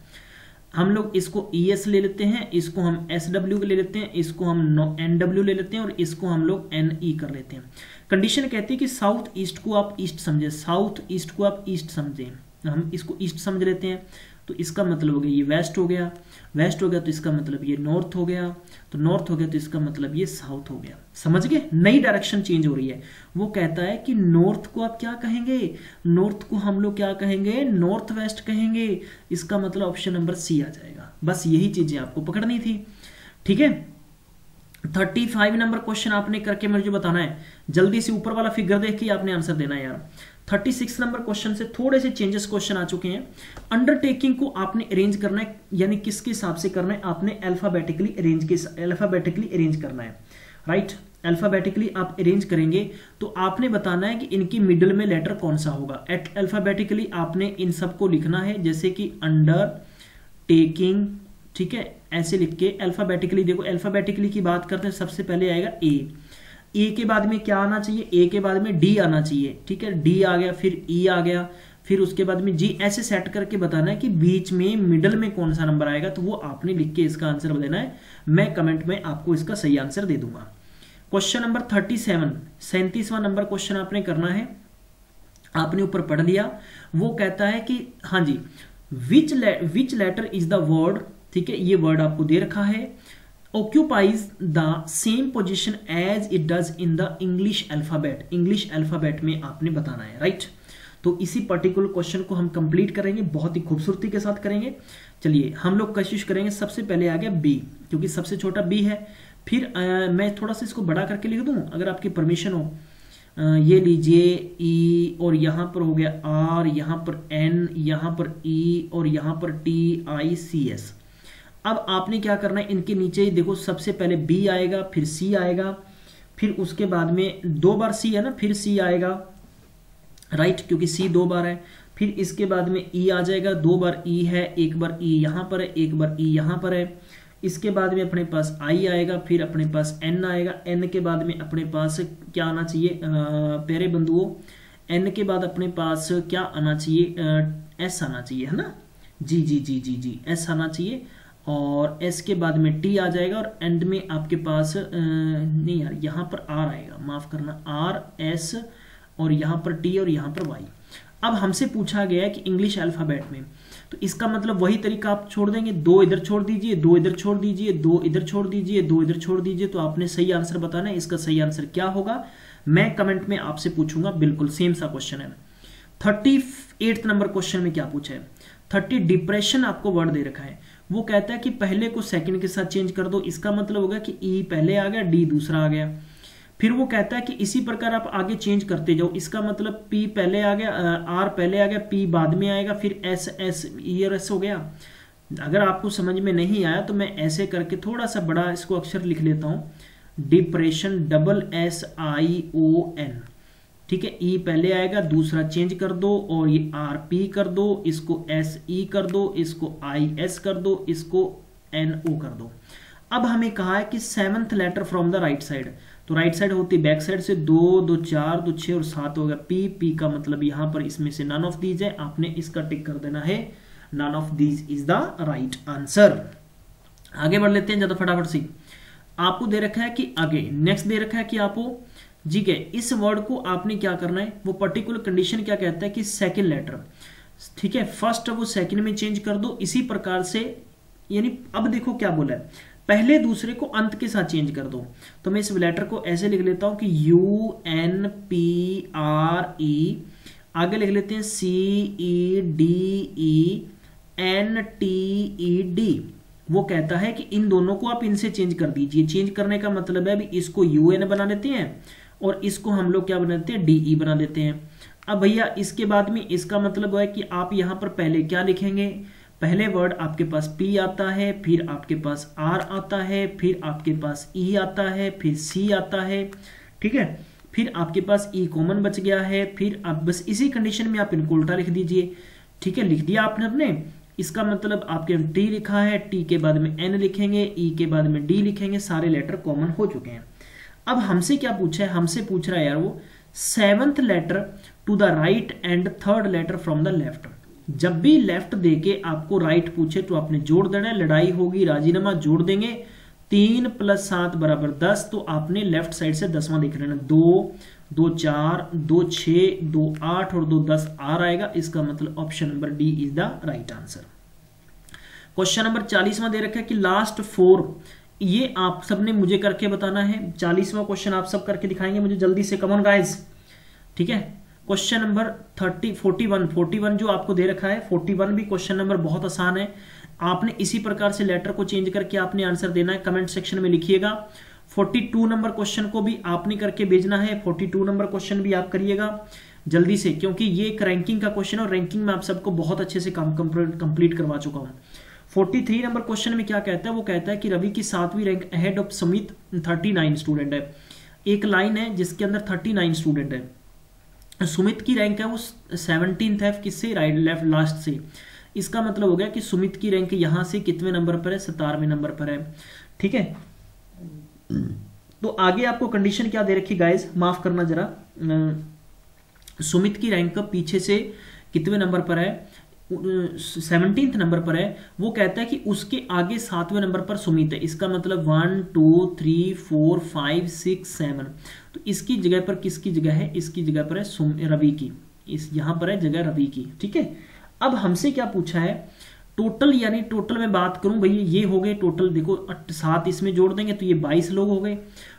हम लोग इसको ES ले लेते हैं, इसको हम SW ले लेते हैं, इसको हम NW ले लेते हैं, और इसको हम लोग NE कर लेते हैं। कंडीशन कहती है कि साउथ ईस्ट को आप ईस्ट समझे, साउथ ईस्ट को आप ईस्ट समझें, हम इसको ईस्ट समझ लेते हैं, तो इसका मतलब हो गया ये वेस्ट हो गया, वेस्ट हो गया तो इसका मतलब ये नॉर्थ हो गया, तो नॉर्थ हो गया तो इसका मतलब ये साउथ हो गया। समझ गए, नई डायरेक्शन चेंज हो रही है। वो कहता है कि नॉर्थ को आप क्या कहेंगे, नॉर्थ को हम लोग क्या कहेंगे, नॉर्थ वेस्ट कहेंगे, इसका मतलब ऑप्शन नंबर सी आ जाएगा। बस यही चीजें आपको पकड़नी थी, ठीक है। 35 नंबर क्वेश्चन आपने करके मुझे बताना है, जल्दी से ऊपर वाला फिगर देख के आपने आंसर देना है यार। 36 नंबर क्वेश्चन से थोड़े से चेंजेस क्वेश्चन आ चुके हैं। अंडरटेकिंग को आपने अरेंज करना है, यानी किसके हिसाब से करना है, आपने अल्फाबेटिकली अरेंज करना है, राइट। अल्फाबेटिकली आप अरेंज करेंगे तो आपने बताना है कि इनकी मिडिल में लेटर कौन सा होगा। अल्फाबेटिकली आपने इन सबको लिखना है, जैसे कि अंडरटेकिंग, ठीक है, ऐसे लिख के अल्फाबेटिकली, देखो अल्फाबेटिकली की बात करते हैं, सबसे पहले आएगा ए के बाद में क्या आना चाहिए, ए के बाद में डी आना चाहिए, ठीक है, डी आ गया, फिर ई आ गया, फिर उसके बाद में जी, ऐसे सेट करके बताना है कि बीच में मिडल में कौन सा नंबर आएगा, तो वो आपने लिख के इसका आंसर देना है। मैं कमेंट में आपको इसका सही आंसर दे दूंगा। क्वेश्चन नंबर 37, 37वां नंबर क्वेश्चन आपने करना है, आपने ऊपर पढ़ लिया। वो कहता है कि हाँ जी, विच लेटर इज द वर्ड, ठीक है, ये वर्ड आपको दे रखा है, occupies the same position as it does in the English alphabet, English alphabet में आपने बताना है, राइट। तो इसी पर्टिकुलर क्वेश्चन को हम कंप्लीट करेंगे, बहुत ही खूबसूरती के साथ करेंगे। चलिए हम लोग कोशिश करेंगे। सबसे पहले आ गया बी, क्योंकि सबसे छोटा बी है। फिर मैं थोड़ा सा इसको बड़ा करके लिख दूं अगर आपकी परमिशन हो। ये लीजिए ई, और यहाँ पर हो गया आर, यहाँ पर एन, यहाँ पर ई, और यहाँ पर टी आई सी एस। अब आपने क्या करना है, इनके नीचे ही देखो, सबसे पहले बी आएगा, फिर सी आएगा, फिर उसके बाद में 2 बार सी है ना, फिर सी आएगा, राइट, क्योंकि सी 2 बार है। फिर इसके बाद में ई आ जाएगा, 2 बार ई है, 1 बार ई यहाँ पर है, 1 बार ई यहाँ पर है। इसके बाद में अपने पास आई आएगा, फिर अपने पास एन आएगा, एन के बाद में अपने पास क्या आना चाहिए प्यारे बंधुओं, एन के बाद अपने पास क्या आना चाहिए, एस आना चाहिए, है ना, जी जी जी जी जी, एस आना चाहिए। और एस के बाद में टी आ जाएगा, और एंड में आपके पास नहीं यार, यहाँ पर आर आएगा, माफ करना, आर एस, और यहाँ पर टी, और यहाँ पर वाई। अब हमसे पूछा गया है कि इंग्लिश अल्फाबेट में, तो इसका मतलब वही तरीका आप छोड़ देंगे, 2 इधर छोड़ दीजिए, 2 इधर छोड़ दीजिए, 2 इधर छोड़ दीजिए, 2 इधर छोड़ दीजिए। तो आपने सही आंसर बताना है। इसका सही आंसर क्या होगा मैं कमेंट में आपसे पूछूंगा, बिल्कुल सेम सा क्वेश्चन है। 38 नंबर क्वेश्चन में क्या पूछा है, 30 डिप्रेशन आपको वर्ड दे रखा है। वो कहता है कि पहले को सेकंड के साथ चेंज कर दो। इसका मतलब होगा कि ई पहले आ गया, डी दूसरा आ गया। फिर वो कहता है कि इसी प्रकार आप आगे चेंज करते जाओ। इसका मतलब पी पहले आ गया, आर पहले आ गया, पी बाद में आएगा, फिर एस, एस ई और एस हो गया। अगर आपको समझ में नहीं आया तो मैं ऐसे करके थोड़ा सा बड़ा इसको अक्षर लिख लेता हूं, डिप्रेशन, SSION, ठीक है। ई पहले आएगा, दूसरा चेंज कर दो, और ये आर पी कर दो, इसको SE कर दो, इसको IS कर दो, इसको NO कर दो। अब हमें कहा है कि 7th letter from the right side, तो राइट साइड होती है बैक साइड से, 2 2 4 2 6 और 7 हो गया। पी का मतलब यहां पर इसमें से नन ऑफ दीज है, आपने इसका टिक कर देना है, none of these is the right answer. आगे बढ़ लेते हैं ज्यादा फटाफट से। आपको दे रखा है कि आगे नेक्स्ट दे रखा है कि आपको ठीक है, इस वर्ड को आपने क्या करना है, वो पर्टिकुलर कंडीशन क्या कहता है कि सेकंड लेटर, ठीक है, फर्स्ट वो सेकंड में चेंज कर दो। इसी प्रकार से, यानी अब देखो क्या बोला है, पहले दूसरे को अंत के साथ चेंज कर दो। तो मैं इस लेटर को ऐसे लिख लेता हूं कि UNPRE, आगे लिख लेते हैं CEDENTED। वो कहता है कि इन दोनों को आप इनसे चेंज कर दीजिए। चेंज करने का मतलब है अभी इसको UN बना देते हैं और इसको हम लोग क्या बना देते हैं, DE बना देते हैं। अब भैया इसके बाद में इसका मतलब है कि आप यहां पर पहले क्या लिखेंगे, पहले वर्ड आपके पास P आता है, फिर आपके पास R आता है, फिर आपके पास E आता है, फिर C आता है, ठीक है, फिर आपके पास E कॉमन बच गया है। फिर आप बस इसी कंडीशन में आप इनको उल्टा लिख दीजिए, ठीक है, लिख दिया आपने अपने। इसका मतलब आपके T लिखा है, T के बाद में N लिखेंगे, E के बाद में D लिखेंगे, सारे लेटर कॉमन हो चुके हैं। अब हमसे क्या पूछा है, हमसे पूछ रहा है यार वो 7th letter to the right end 3rd letter from the left. जब भी लेफ्ट देके आपको राइट पूछे तो आपने जोड़ देना है, लड़ाई होगी राजीनामा जोड़ देंगे। 3 + 7 = 10, तो आपने लेफ्ट साइड से 10वां लिख लेना, 2 2 4 2 6 2 8 और 2 10 R आएगा। इसका मतलब option number D is the right answer. Question number 40वां दे रखा है कि लास्ट 4, ये आप सबने मुझे करके बताना है। 40वां क्वेश्चन आप सब करके दिखाएंगे मुझे जल्दी से, कम ऑन गाइस, ठीक है। क्वेश्चन नंबर 41 जो आपको दे रखा है, 41 भी क्वेश्चन नंबर बहुत आसान है। आपने इसी प्रकार से लेटर को चेंज करके आपने आंसर देना है, कमेंट सेक्शन में लिखिएगा। 42 नंबर क्वेश्चन को भी आपने करके भेजना है, 42 नंबर क्वेश्चन भी आप करिएगा जल्दी से, क्योंकि ये एक रैंकिंग का क्वेश्चन है और रैंकिंग में आप सबको बहुत अच्छे से कंप्लीट करवा चुका हूं। 43 नंबर क्वेश्चन में क्या कहता है, वो कहता है कि रवि की 7वीं rank ahead of Samit 39 student है। एक लाइन है जिसके अंदर 39 स्टूडेंट है। सुमित की रैंक है वो 17th है, किससे, राइट लेफ्ट लास्ट से। इसका मतलब हो गया कि सुमित की रैंक यहां से कितने नंबर पर है, 17वें नंबर पर है। ठीक है, तो आगे आपको कंडीशन क्या दे रखी गाइस, माफ करना जरा, सुमित की रैंक पीछे से कितने नंबर पर है, 17th नंबर पर है। वो कहता है कि उसके आगे 7वें नंबर पर सुमित है। इसका मतलब 1 2 3 4 5 6 7, तो इसकी जगह पर किसकी जगह है, इसकी जगह पर है रवि की, इस यहां पर है जगह रवि की। ठीक है, अब हमसे क्या पूछा है, टोटल, यानी टोटल में बात करूं भैया, ये हो गए टोटल, देखो 7 इसमें जोड़ देंगे तो ये 22 लोग हो गए,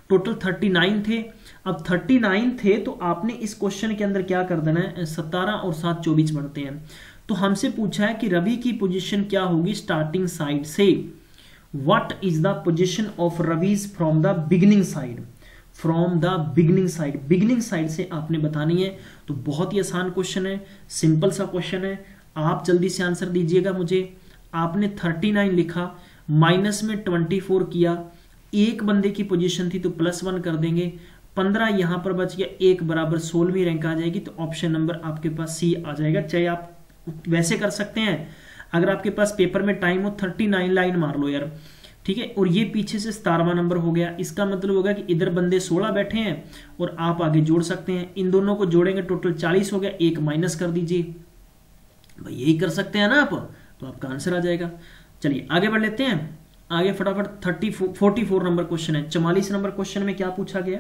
टोटल 39 थे। अब 39 थे तो आपने इस क्वेश्चन के अंदर क्या कर देना है, 17 और 7 24 बनते हैं। तो हमसे पूछा है कि रवि की पोजीशन क्या होगी स्टार्टिंग साइड से, what is the position of Ravi's from the beginning side, from the beginning side, beginning side से आपने बतानी है। तो बहुत ही आसान क्वेश्चन है, सिंपल सा क्वेश्चन है, आप जल्दी से आंसर दीजिएगा मुझे। आपने 39 लिखा, माइनस में 24 किया, एक बंदे की पोजीशन थी तो +1 कर देंगे, 15 यहां पर बच गया, 1 बराबर 16वीं रैंक आ जाएगी। तो ऑप्शन नंबर आपके पास सी आ जाएगा। चाहे आप वैसे कर सकते हैं, अगर आपके पास पेपर में टाइम हो 39 लाइन मार लो यार। ठीक है, और ये पीछे से 17वां नंबर हो गया, इसका मतलब होगा कि इधर बंदे 16 बैठे हैं और आप आगे जोड़ सकते हैं, इन दोनों को जोड़ेंगे टोटल 40 हो गया, 1 माइनस कर दीजिए, भाई यही कर सकते हैं ना आप, तो आपका आंसर आ जाएगा। चलिए आगे बढ़ लेते हैं, आगे फटाफट 44 नंबर क्वेश्चन है। 44 नंबर क्वेश्चन में क्या पूछा गया,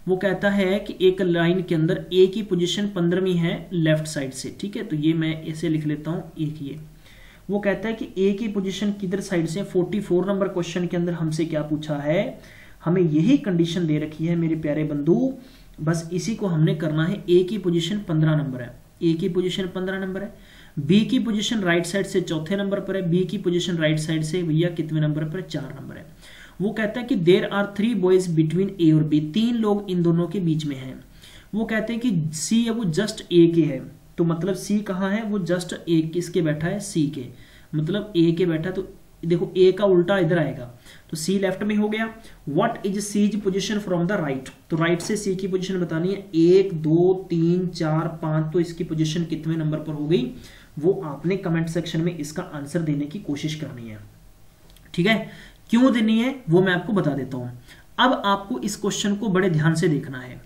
वो कहता है कि एक लाइन के अंदर ए की पोजीशन 15वीं है लेफ्ट साइड से। ठीक है, तो ये मैं ऐसे लिख लेता हूं, एक ये वो कहता है कि ए की पोजीशन किधर साइड से। 44 नंबर क्वेश्चन के अंदर हमसे क्या पूछा है, हमें यही कंडीशन दे रखी है मेरे प्यारे बंधु, बस इसी को हमने करना है। ए की पोजीशन 15 नंबर है, ए की पोजीशन 15 नंबर है, बी की पोजीशन राइट साइड से 4थे नंबर पर है, बी की पोजीशन राइट साइड से भैया कितने नंबर पर, 4 नंबर है। वो कहता है कि there are 3 boys between A और बी, 3 लोग इन दोनों के बीच में हैं। वो कहते हैं कि सी है वो जस्ट ए के है, तो मतलब सी कहाँ है, वो जस्ट ए किसके बैठा है, सी के, मतलब ए के बैठा, तो देखो ए का उल्टा इधर आएगा, तो सी लेफ्ट में हो गया। What is C's position from the right, तो राइट से सी की पोजीशन बतानी है, 1 2 3 4 5, तो इसकी पोजीशन कितने नंबर पर हो गई, वो आपने कमेंट सेक्शन में इसका आंसर देने की कोशिश करनी है। ठीक है, क्यों देनी है वो मैं आपको बता देता हूं। अब आपको इस क्वेश्चन को बड़े ध्यान से देखना है।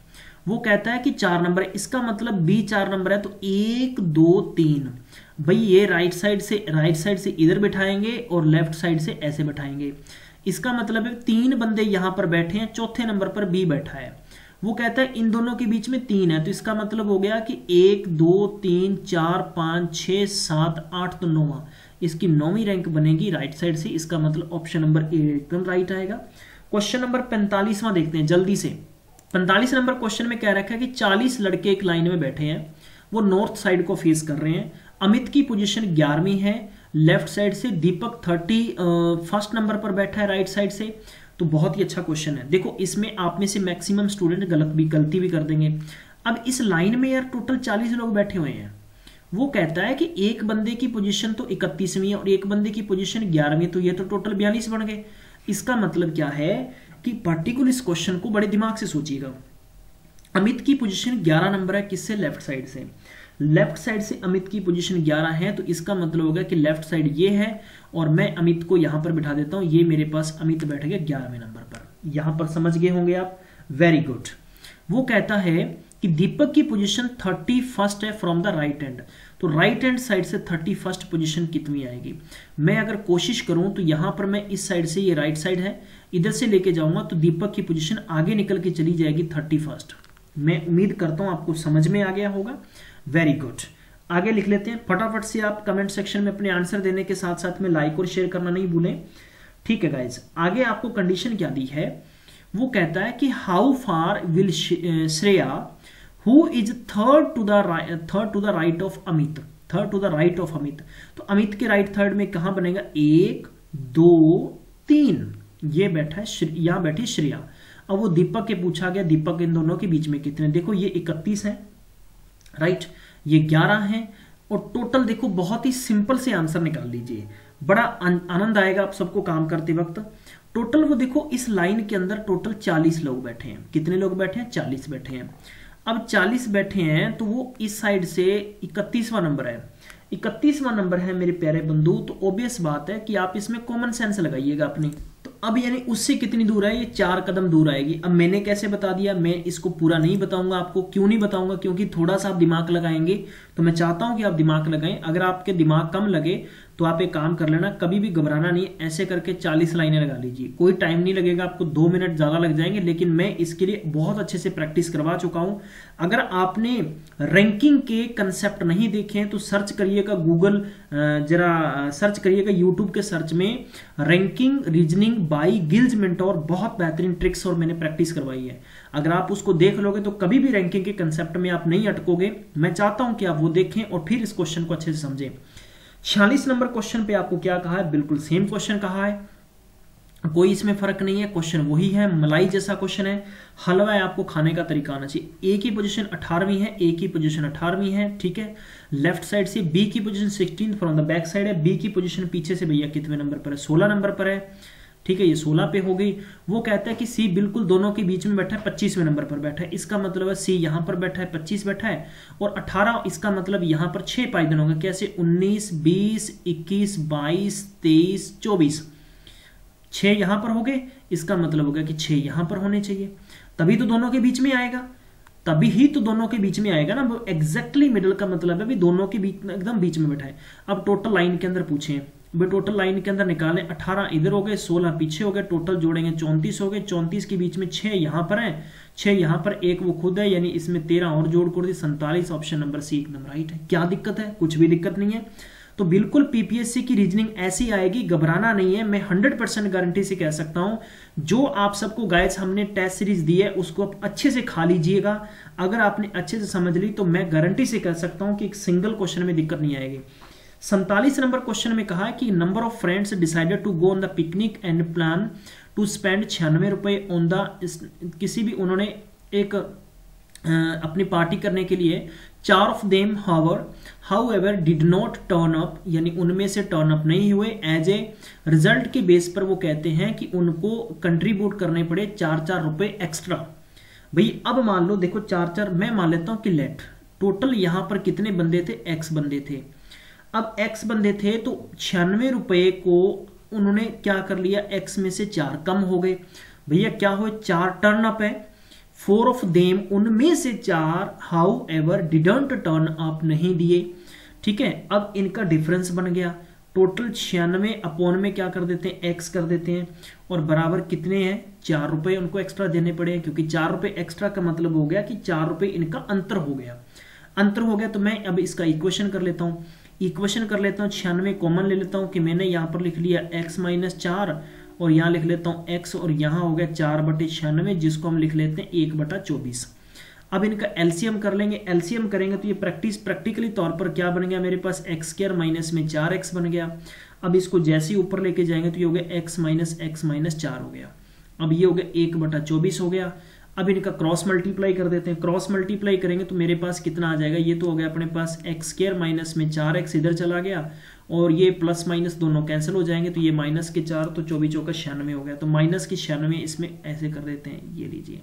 वो कहता है कि 4 नंबर है, इसका मतलब बी 4 नंबर है, तो 1 2 3, भाई ये राइट साइड से इधर बिठाएंगे और लेफ्ट साइड से ऐसे बिठाएंगे। इसका मतलब है 3 बंदे यहां पर बैठे हैं, 4थे नंबर पर बी बैठा है। वो कहता है इन दोनों के बीच में 3 है, तो इसका मतलब हो गया कि 1 2 3 4 5 6 7 8, तो 9वां, इसकी 9वीं रैंक बनेगी राइट साइड से। इसका मतलब ऑप्शन नंबर ए एकदम राइट आएगा। क्वेश्चन नंबर 45वां देखते हैं जल्दी से। 45 नंबर क्वेश्चन में क्या रखा है कि 40 लड़के एक लाइन में बैठे हैं, वो नॉर्थ साइड को फेस कर रहे हैं। अमित की पोजीशन 11वीं है लेफ्ट साइड से, दीपक 31st नंबर पर बैठा है राइट साइड से। तो बहुत ही अच्छा क्वेश्चन है। देखो इसमें आप में से मैक्सिमम स्टूडेंट गलती भी कर देंगे। अब इस लाइन में यार टोटल 40 लोग बैठे हुए हैं। वो कहता है कि एक बंदे की पोजीशन तो 31वीं है और एक बंदे की पोजीशन 11वीं, तो ये तो टोटल 42 बन गए। इसका मतलब क्या है कि पर्टिकुलर इस क्वेश्चन को बड़े दिमाग से सोचिएगा। अमित की पोजीशन 11 नंबर है, किससे, लेफ्ट साइड से। लेफ्ट साइड से अमित की पोजीशन 11 है, तो इसका मतलब होगा कि लेफ्ट साइड ये है और मैं अमित को यहां पर बिठा देता हूं, ये मेरे पास अमित बैठ गया 11वें नंबर पर। यहां पर समझ गए होंगे आप, वेरी गुड। वो कहता है कि दीपक की पोजीशन 31st है फ्रॉम द राइट हैंड, तो राइट हैंड साइड से 31st पोजीशन कितनी आएगी। मैं अगर कोशिश करूं तो यहां पर मैं इस साइड से, ये राइट साइड है, इधर से लेके जाऊंगा तो दीपक की पोजीशन आगे निकल के चली जाएगी 31st। मैं उम्मीद करता हूं आपको समझ में आ गया होगा, वेरी गुड। आगे लिख लेते हैं फटाफट से। आप कमेंट सेक्शन में अपने आंसर देने के साथ साथ में लाइक और शेयर करना नहीं भूलें। ठीक है गाइज, आगे आपको कंडीशन क्या दी है। वो कहता है कि how far will Shreya who is third to the right of Amit, third to the right of Amit, तो अमित के राइट थर्ड में कहां बनेगा, 1 2 3, ये बैठा है, यहां बैठी श्रेया। अब वो दीपक के पूछा गया, दीपक इन दोनों के बीच में कितने, देखो ये 31 है राइट, ये 11 है, और टोटल देखो बहुत ही सिंपल से आंसर निकाल लीजिए, बड़ा आनंद आएगा आप सबको काम करते वक्त। टोटल वो देखो इस लाइन के अंदर टोटल 40 लोग बैठे हैं। कितने लोग बैठे हैं, 40 बैठे हैं। अब 40 बैठे हैं तो वो इस साइड से 31वां नंबर है, 31वां नंबर है मेरे प्यारे बंधु, तो ऑब्वियस बात है कि आप इसमें कॉमन सेंस लगाइएगा अपनी। तो अब यानी उससे कितनी दूर है, ये 4 कदम दूर आएगी। अब मैंने कैसे बता दिया, मैं इसको पूरा नहीं बताऊंगा आपको। क्यों नहीं बताऊंगा, क्योंकि थोड़ा सा आप दिमाग लगाएंगे, तो मैं चाहता हूं कि आप दिमाग लगाएं। अगर आपके दिमाग कम लगे तो आप एक काम कर लेना, कभी भी घबराना नहीं, ऐसे करके 40 लाइनें लगा लीजिए। कोई टाइम नहीं लगेगा आपको, 2 मिनट ज्यादा लग जाएंगे, लेकिन मैं इसके लिए बहुत अच्छे से प्रैक्टिस करवा चुका हूं। अगर आपने रैंकिंग के कंसेप्ट नहीं देखे हैं तो सर्च करिएगा गूगल, जरा सर्च करिएगा यूट्यूब के सर्च में रैंकिंग रीजनिंग बाय गिल्ज मेंटोर, बहुत बेहतरीन ट्रिक्स और मैंने प्रैक्टिस करवाई है। अगर आप उसको देख लोगे तो कभी भी रैंकिंग के कंसेप्ट में आप नहीं अटकोगे। मैं चाहता हूं कि आप वो देखें और फिर इस क्वेश्चन को अच्छे से समझें। 46 नंबर क्वेश्चन पे आपको क्या कहा है, बिल्कुल सेम क्वेश्चन कहा है, कोई इसमें फर्क नहीं है, क्वेश्चन वही है, मलाई जैसा क्वेश्चन है। हलवा है, आपको खाने का तरीका आना चाहिए। ए की पोजीशन 18वीं है, ए की पोजीशन 18वीं है, ठीक है। लेफ्ट साइड से बी की position 16 from the back side है। बी की पोजीशन पीछे से भैया कितने नंबर पर है, 16 नंबर पर है, ठीक है, ये 16 पे हो गई। वो कहता है कि सी बिल्कुल दोनों के बीच में बैठा है, 25वें नंबर पर बैठा है। इसका मतलब है सी यहां पर बैठा है, 25 बैठा है, और 18, इसका मतलब यहां पर 6 पाइदन होंगे। कैसे, 19, 20, 21, 22, 23, 24, 6 यहां पर हो गए। इसका मतलब होगा कि 6 यहां पर होने चाहिए, तभी तो दोनों के बीच में आएगा, तभी ही तो दोनों के बीच में आएगा ना। वो एग्जैक्टली मिडल का मतलब है भी दोनों के बीच में, एकदम बीच में बैठा है। अब टोटल लाइन के अंदर पूछे, भाई टोटल लाइन के अंदर निकालें, 18 इधर हो गए, 16 पीछे हो गए, टोटल जोड़ेंगे 34 हो गए। 34 के बीच में 6 यहां पर है, 6 यहां पर, एक वो खुद है, यानी इसमें 13 और जोड़ कर दी, 47। ऑप्शन नंबर सी एकदम राइट है। क्या दिक्कत है, कुछ भी दिक्कत नहीं है। तो बिल्कुल पीपीएससी की रीजनिंग ऐसी आएगी, घबराना नहीं है। मैं 100% गारंटी से कह सकता हूं। जो आप सबको गाइस हमने टेस्ट सीरीज दी है उसको आप अच्छे से खा लीजिएगा। अगर आपने अच्छे से समझ ली तो मैं गारंटी से कह सकता हूं कि एक सिंगल क्वेश्चन में दिक्कत नहीं आएगी। 47 नंबर क्वेश्चन में कहा है कि number of friends decided to go on the picnic and plan to spend 96 रुपए ऑन द, किसी भी उन्होंने एक अपनी पार्टी करने के लिए, 4 of them however did not turn up, यानी उनमें से टर्न अप नहीं हुए। एज ए रिजल्ट के बेस पर वो कहते हैं कि उनको कंट्रीब्यूट करने पड़े 4-4 रुपए एक्स्ट्रा। भाई अब मान लो, देखो 4-4 मैं मान लेता हूं कि लेट टोटल यहां पर कितने बंदे थे, एक्स बंदे थे। अब एक्स बंदे थे तो 96 रुपए को उन्होंने क्या कर लिया, एक्स में से 4 कम हो गए। भैया क्या हुए, 4 टर्न अप है, 4 ऑफ देम उनमें से 4 how ever didn't turn up नहीं दिए, ठीक है। अब इनका डिफरेंस बन गया, टोटल 96 अपॉन में क्या कर देते हैं, एक्स कर देते हैं, और बराबर कितने हैं, 4 रुपए उनको एक्स्ट्रा देने पड़े, क्योंकि 4 रुपए एक्स्ट्रा का मतलब हो गया कि 4 रुपए इनका अंतर हो गया। अंतर हो गया तो मैं अब इसका इक्वेशन कर लेता हूं, 96 कॉमन ले लेता हूं कि मैंने यहां पर लिख लिया x - 4 और यहां लिख लेता हूं x, और यहां हो गया 4/96 जिसको हम लिख लेते हैं 1/24। अब इनका एलसीएम कर लेंगे, एलसीएम करेंगे तो ये प्रैक्टिकली तौर पर क्या बन गया, मेरे पास x² माइनस में 4x बन गया। अब इसको जैसे ही ऊपर लेके जाएंगे तो ये हो गया x - 4 हो गया। अब ये हो गया 1/24 हो गया। अब इनका क्रॉस मल्टीप्लाई कर देते हैं, क्रॉस मल्टीप्लाई करेंगे तो मेरे पास कितना आ जाएगा, ये तो हो गया अपने पास x² माइनस में 4x इधर चला गया, और ये प्लस माइनस दोनों कैंसिल हो जाएंगे, तो ये माइनस के 4 तो 24 का 96 हो गया। तो माइनस के 96 इसमें ऐसे कर देते हैं, ये लीजिए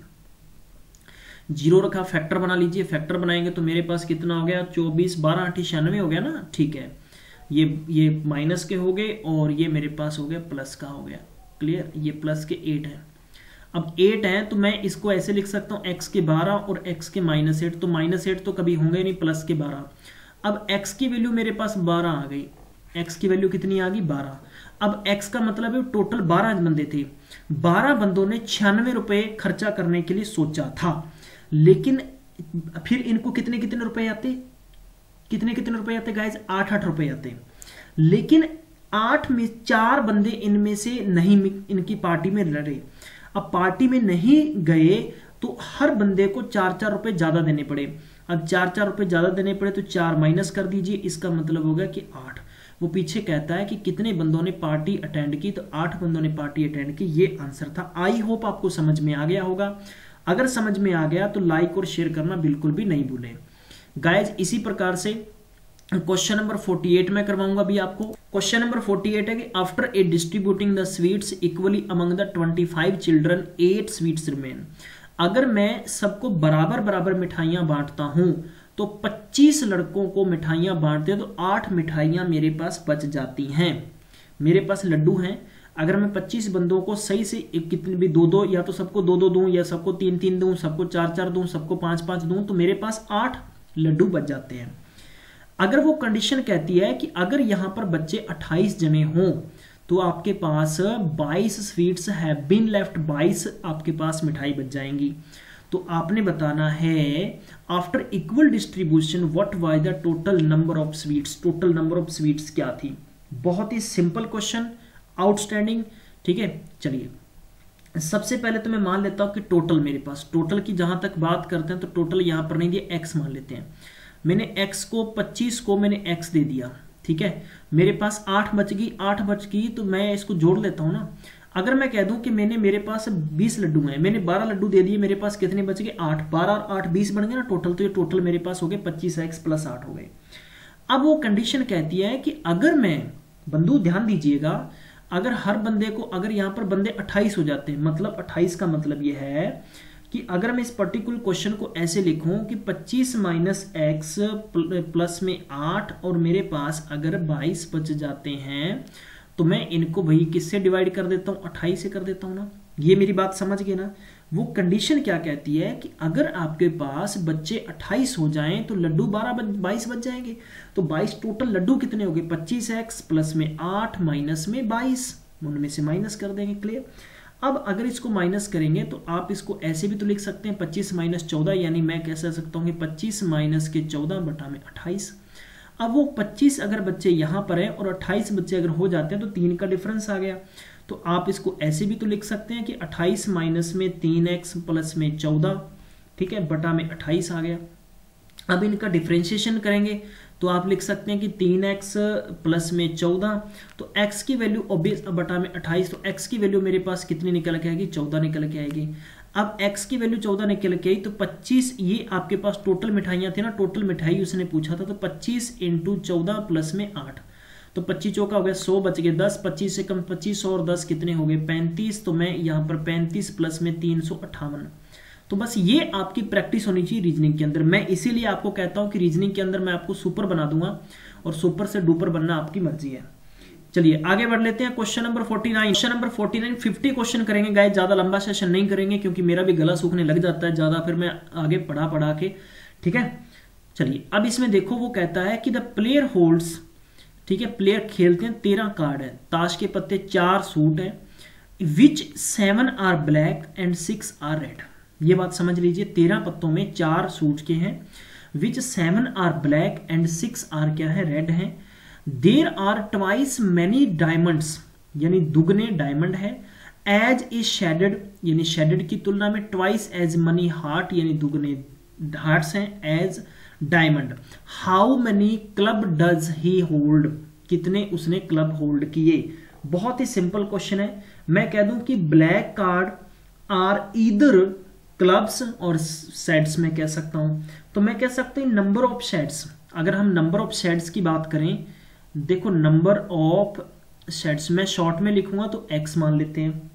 0 रखा, फैक्टर बना लीजिए, फैक्टर बनाएंगे तो मेरे पास कितना हो गया, 24 12 8 96 हो गया ना, ठीक है। ये माइनस के हो गए और ये मेरे पास हो गया प्लस का हो गया, क्लियर। ये प्लस के 8 है। अब 8 है तो मैं इसको ऐसे लिख सकता हूं x के 12 और x के -8, तो -8 तो कभी होंगे नहीं, प्लस के 12। अब x की वैल्यू मेरे पास 12 आ गई, x की वैल्यू कितनी आ गई, 12। अब x का मतलब है टोटल 12 बंदे थे, 12 बंदों ने 96 रुपए खर्चा करने के लिए सोचा था, लेकिन फिर इनको कितने रुपए आते, कितने रुपए आते गाइस, 8 रुपए आते। लेकिन 8 में 4 बंदे इनमें से नहीं इनकी पार्टी में लड़े। अब पार्टी में नहीं गए तो हर बंदे को 4-4 रुपए ज्यादा देने पड़े। अब 4-4 रुपए ज्यादा देने पड़े तो 4 माइनस कर दीजिए, इसका मतलब हो गया कि 8। वो पीछे कहता है कि कितने बंदों ने पार्टी अटेंड की, तो 8 बंदों ने पार्टी अटेंड की, ये आंसर था। आई होप आपको समझ में आ गया होगा। अगर समझ में आ गया तो लाइक और शेयर करना बिल्कुल भी नहीं भूलें गाइज। इसी प्रकार से क्वेश्चन नंबर 48 में करवाऊंगा अभी आपको। क्वेश्चन नंबर 48 है कि after a distributing the sweets equally among the 25 children 8 sweets remain. अगर मैं सबको बराबर मिठाइयां बांटता हूं तो 25 लड़कों को मिठाइयाँ बांटते हैं तो 8 मिठाइयाँ मेरे पास बच जाती हैं। मेरे पास लड्डू हैं, अगर मैं 25 बंदों को सही से कितने भी 2-2 या तो सबको 2-2 दूं या सबको 3-3 दूं, सबको 4-4 दूं, सबको 5-5 दूं, तो मेरे पास 8 लड्डू बच जाते हैं। अगर वो कंडीशन कहती है कि अगर यहां पर बच्चे 28 जने हों तो आपके पास 22 स्वीट्स हैव बीन लेफ्ट, 22 आपके पास मिठाई बच जाएंगी। तो आपने बताना है after equal distribution what was the total number of sweets, total number of sweets क्या थी। बहुत ही सिंपल क्वेश्चन, आउटस्टैंडिंग। ठीक है, चलिए सबसे पहले तो मैं मान लेता हूं कि टोटल, मेरे पास टोटल की जहां तक बात करते हैं तो टोटल यहां पर नहीं दिया, एक्स मान लेते हैं। मैंने x को 25 को मैंने x दे दिया, ठीक है, मेरे पास 8 बच गई तो मैं इसको जोड़ लेता हूं ना। अगर मैं कह दूं कि मेरे पास 20 लड्डू हैं, मैंने 12 लड्डू दे दिए, मेरे पास कितने बच गए 8, 12 और 8 20 बन गए ना टोटल, तो ये टोटल मेरे पास हो गए 25x प्लस 8 हो गए। अब वो कंडीशन कहती है कि अगर मैं, बंधु ध्यान दीजिएगा, अगर हर बंदे को, अगर यहां पर बंदे 28 हो जाते हैं, मतलब 28 का मतलब ये है कि अगर मैं इस पर्टिकुलर क्वेश्चन को ऐसे लिखूं कि 25 माइनस एक्स प्लस में 8 और मेरे पास अगर 22 बच जाते हैं तो मैं इनको भाई किससे डिवाइड कर देता हूं, 28 से कर देता हूं ना। ये मेरी बात समझ गए ना। वो कंडीशन क्या कहती है कि अगर आपके पास बच्चे 28 हो जाएं तो लड्डू 22 बच जाएंगे। तो 22 टोटल लड्डू कितने हो गए, 25x प्लस में 8 माइनस में 22, उनमें से माइनस कर देंगे। क्लियर। अब अगर इसको माइनस करेंगे तो आप इसको ऐसे भी तो लिख सकते हैं 25 माइनस 14, यानी मैं कह सकता हूं कि 25 माइनस के 14 बटा में 28। अब वो 25 अगर बच्चे यहां पर है और 28 बच्चे अगर हो जाते हैं तो 3 का डिफरेंस आ गया। तो आप इसको ऐसे भी तो लिख सकते हैं कि 28 माइनस में 3x प्लस में 14, ठीक है, बटा में 28 आ गया। अब इनका डिफरेंशिएशन करेंगे तो आप लिख सकते हैं कि 3x प्लस में 14, तो x की वैल्यू ऑब्वियस बटा में 28, तो x की वैल्यू मेरे पास कितनी निकल के आएगी, 14 निकल के आएगी। अब x की वैल्यू 14 निकल के आई तो 25, ये आपके पास टोटल मिठाइयां थी ना, टोटल मिठाई उसने पूछा था, तो 25 इंटू 14 प्लस में 8, तो 25 चौका हो गया 100 बच गए 10, 25 से कम 25 और 10 कितने हो गए 35, तो मैं यहाँ पर 35 प्लस में 358। तो बस ये आपकी प्रैक्टिस होनी चाहिए रीजनिंग के अंदर। मैं इसीलिए आपको कहता हूं कि रीजनिंग के अंदर मैं आपको सुपर बना दूंगा और सुपर से डुपर बनना आपकी मर्जी है। चलिए आगे बढ़ लेते हैं। Question number 49। Question number 49 50 question करेंगे गाइस, ज्यादा लंबा सेशन नहीं करेंगे क्योंकि मेरा भी गला सूखने लग जाता है ज्यादा, फिर मैं आगे पढ़ा के, ठीक है। चलिए अब इसमें देखो वो कहता है कि द प्लेयर होल्ड्स, ठीक है, प्लेयर खेलते हैं, 13 कार्ड है, ताश के पत्ते 4 सूट है, which 7 are black and 6 are red. ये बात समझ लीजिए, 13 पत्तों में 4 सूट के हैं, which 7 are black and 6 are क्या है, रेड है। There are twice many diamonds, यानी दुगने डायमंड है, एज इज शेडेड, यानी शेडेड की तुलना में, ट्वाइस एज मनी हार्ट, यानी दुगने हार्ट्स हैं as diamond. How many club does he hold, कितने उसने क्लब होल्ड किए। बहुत ही सिंपल क्वेश्चन है। मैं कह दूं कि black card are either clubs और सेट्स में कह सकता हूं, तो मैं कह सकता हूं नंबर ऑफ सेट्स। अगर हम नंबर ऑफ सेट्स की बात करें, देखो नंबर ऑफ सेट्स मैं शॉर्ट में लिखूंगा तो x मान लेते हैं।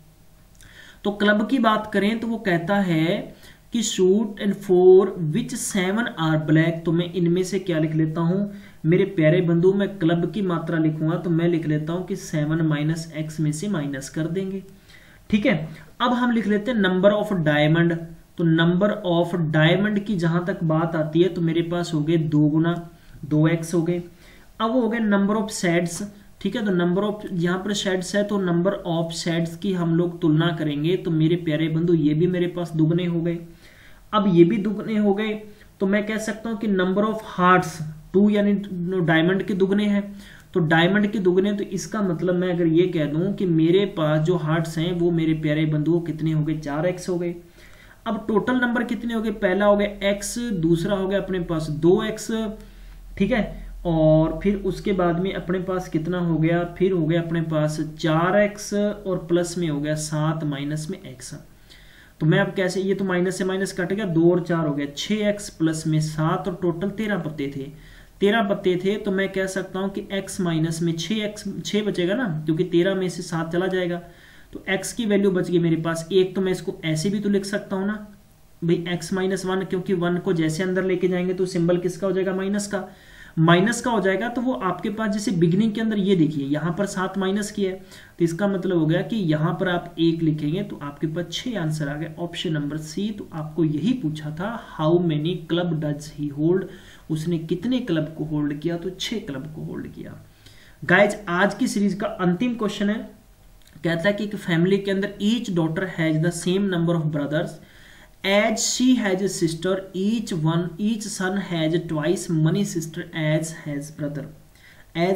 तो क्लब की बात करें तो वो कहता है कि suit and 4 which 7 are black, तो मैं इनमें से क्या लिख लेता हूं मेरे प्यारे बंधु, मैं क्लब की मात्रा लिखूंगा तो मैं लिख लेता हूं कि 7 माइनस एक्स में से माइनस कर देंगे, ठीक है। अब हम लिख लेते हैं नंबर ऑफ डायमंड, तो नंबर ऑफ डायमंड की जहां तक बात आती है तो मेरे पास हो गए 2 गुना 2x हो गए। अब वो हो गए नंबर ऑफ शेड्स, ठीक है, तो नंबर ऑफ यहाँ पर शेड्स है तो नंबर ऑफ शेड्स की हम लोग तुलना करेंगे तो मेरे प्यारे बंधु ये भी मेरे पास दुगने हो गए। अब ये भी दुगने हो गए तो मैं कह सकता हूं कि नंबर ऑफ हार्ट्स 2, यानी डायमंड के दुगने हैं, तो डायमंड के दुगने, तो इसका मतलब मैं अगर ये कह दूं कि मेरे पास जो हार्ट्स हैं वो मेरे प्यारे बंधुओं कितने हो गए 4x हो गए। अब टोटल नंबर कितने हो गए, पहला हो गया x, दूसरा हो गया अपने पास 2x, ठीक है, और फिर उसके बाद में अपने पास कितना हो गया, फिर हो गया अपने पास 4x और प्लस में हो गया 7 माइनस में x। तो मैं अब कैसे, ये तो माइनस से माइनस कट गया, 2 और 4 हो गया 6x प्लस में 7 और टोटल 13 पत्ते थे, 13 पत्ते थे, तो मैं कह सकता हूं कि x माइनस में 6 बचेगा ना, क्योंकि 13 में से 7 चला जाएगा, तो x की वैल्यू बच गई मेरे पास 1। तो मैं इसको ऐसे भी तो लिख सकता हूं ना, भाई x माइनस वन, क्योंकि 1 को जैसे अंदर लेके जाएंगे तो सिंबल किसका हो जाएगा, माइनस का हो जाएगा। तो वो आपके पास जैसे बिगिनिंग के अंदर ये देखिए यहाँ पर 7 माइनस की है, तो इसका मतलब हो गया कि यहाँ पर आप 1 लिखेंगे तो आपके पास 6 आंसर आ गए, ऑप्शन नंबर सी। तो आपको यही पूछा था how many club does he hold, उसने कितने क्लब को होल्ड किया, तो 6 क्लब को होल्ड किया। गाइज आज की सीरीज का अंतिम क्वेश्चन है, कहता है कि एक फैमिली के अंदर each daughter has the same number of brothers as she has a sister, each son has twice many sister as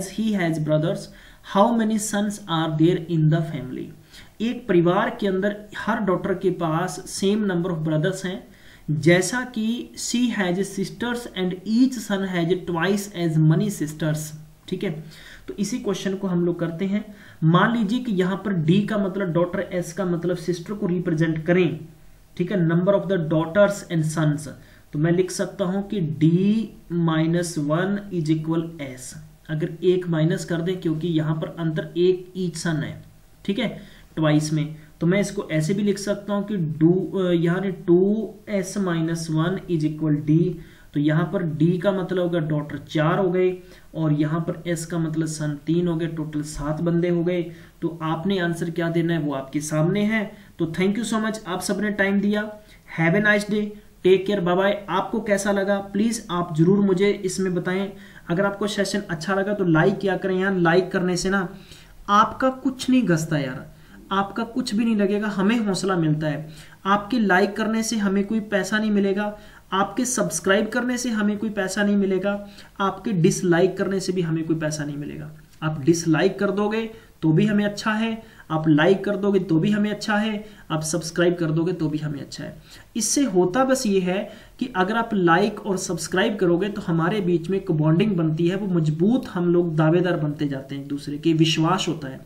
he has brothers, how many sons are there in the family। एक परिवार के अंदर हर daughter के पास same number of brothers हैं, जैसा कि she has sisters and each son has twice as many sisters। ठीक है, तो इसी क्वेश्चन को हम लोग करते हैं। मान लीजिए कि यहाँ पर D का मतलब डॉटर, S का मतलब सिस्टर को रिप्रेजेंट करें, ठीक है, number of the daughters and sons, तो मैं लिख सकता हूं कि D minus 1 is equal S। अगर 1 माइनस कर दें, क्योंकि यहां पर अंतर 1 ईच सन है, ठीक है, ट्वाइस में, तो मैं इसको ऐसे भी लिख सकता हूं कि यहाँ 2S minus 1 is equal D। तो यहाँ पर D का मतलब होगा डॉटर 4 हो गए, और यहाँ पर S का मतलब सन 3 हो गए, टोटल 7 बंदे हो गए। तो आपने आंसर क्या देना है वो आपके सामने है। तो थैंक यू सो मच, आप सबने टाइम दिया। Have a nice day, take care, bye bye. आपको कैसा लगा प्लीज आप जरूर मुझे इसमें बताएं। अगर आपको सेशन अच्छा लगा तो लाइक किया करें यार, लाइक करने से ना आपका कुछ नहीं घसता यार, आपका कुछ भी नहीं लगेगा, हमें हौसला मिलता है। आपके लाइक करने से हमें कोई पैसा नहीं मिलेगा, आपके सब्सक्राइब करने से हमें कोई पैसा नहीं मिलेगा, आपके डिसलाइक करने से भी हमें कोई पैसा नहीं मिलेगा। आप डिसलाइक कर दोगे तो भी हमें अच्छा है, आप लाइक कर दोगे तो भी हमें अच्छा है, आप सब्सक्राइब कर दोगे तो भी हमें अच्छा है। इससे होता बस ये है कि अगर आप लाइक और सब्सक्राइब करोगे तो हमारे बीच में एक बॉन्डिंग बनती है, वो मजबूत, हम लोग दावेदार बनते जाते हैं, एक दूसरे के विश्वास होता है।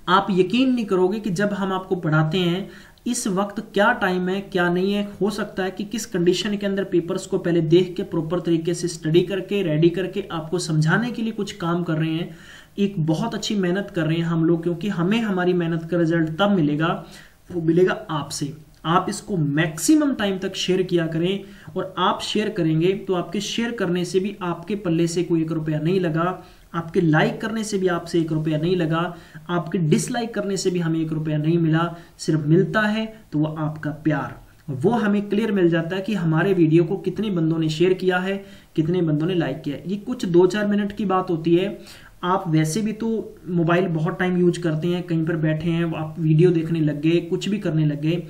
आप यकीन नहीं करोगे कि जब हम आपको पढ़ाते हैं इस वक्त क्या टाइम है क्या नहीं है, हो सकता है कि किस कंडीशन के अंदर पेपर्स को पहले देख के प्रॉपर तरीके से स्टडी करके रेडी करके आपको समझाने के लिए कुछ काम कर रहे हैं। एक बहुत अच्छी मेहनत कर रहे हैं हम लोग, क्योंकि हमें हमारी मेहनत का रिजल्ट तब मिलेगा, वो मिलेगा आपसे। आप इसको मैक्सिमम टाइम तक शेयर किया करें, और आप शेयर करेंगे तो आपके शेयर करने से भी आपके पल्ले से कोई 1 रुपया नहीं लगा, आपके लाइक करने से भी आपसे 1 रुपया नहीं लगा, आपके डिसलाइक करने से भी हमें 1 रुपया नहीं मिला। सिर्फ मिलता है तो वो आपका प्यार, वो हमें क्लियर मिल जाता है कि हमारे वीडियो को कितने बंदों ने शेयर किया है, कितने बंदों ने लाइक किया है। ये कुछ 2-4 मिनट की बात होती है। आप वैसे भी तो मोबाइल बहुत टाइम यूज करते हैं, कहीं पर बैठे हैं, आप वीडियो देखने लग गए, कुछ भी करने लग गए,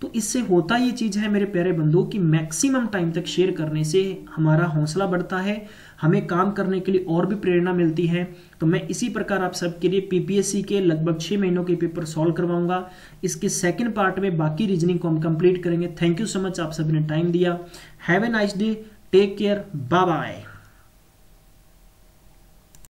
तो इससे होता ये चीज़ है मेरे प्यारे बंधुओं कि मैक्सिमम टाइम तक शेयर करने से हमारा हौसला बढ़ता है, हमें काम करने के लिए और भी प्रेरणा मिलती है। तो मैं इसी प्रकार आप सबके लिए पीपीएससी के लगभग 6 महीनों के पेपर सॉल्व करवाऊंगा। इसके सेकंड पार्ट में बाकी रीजनिंग को हम कंप्लीट करेंगे। थैंक यू सो मच, आप सबने टाइम दिया। Have a nice day, take care, bye bye.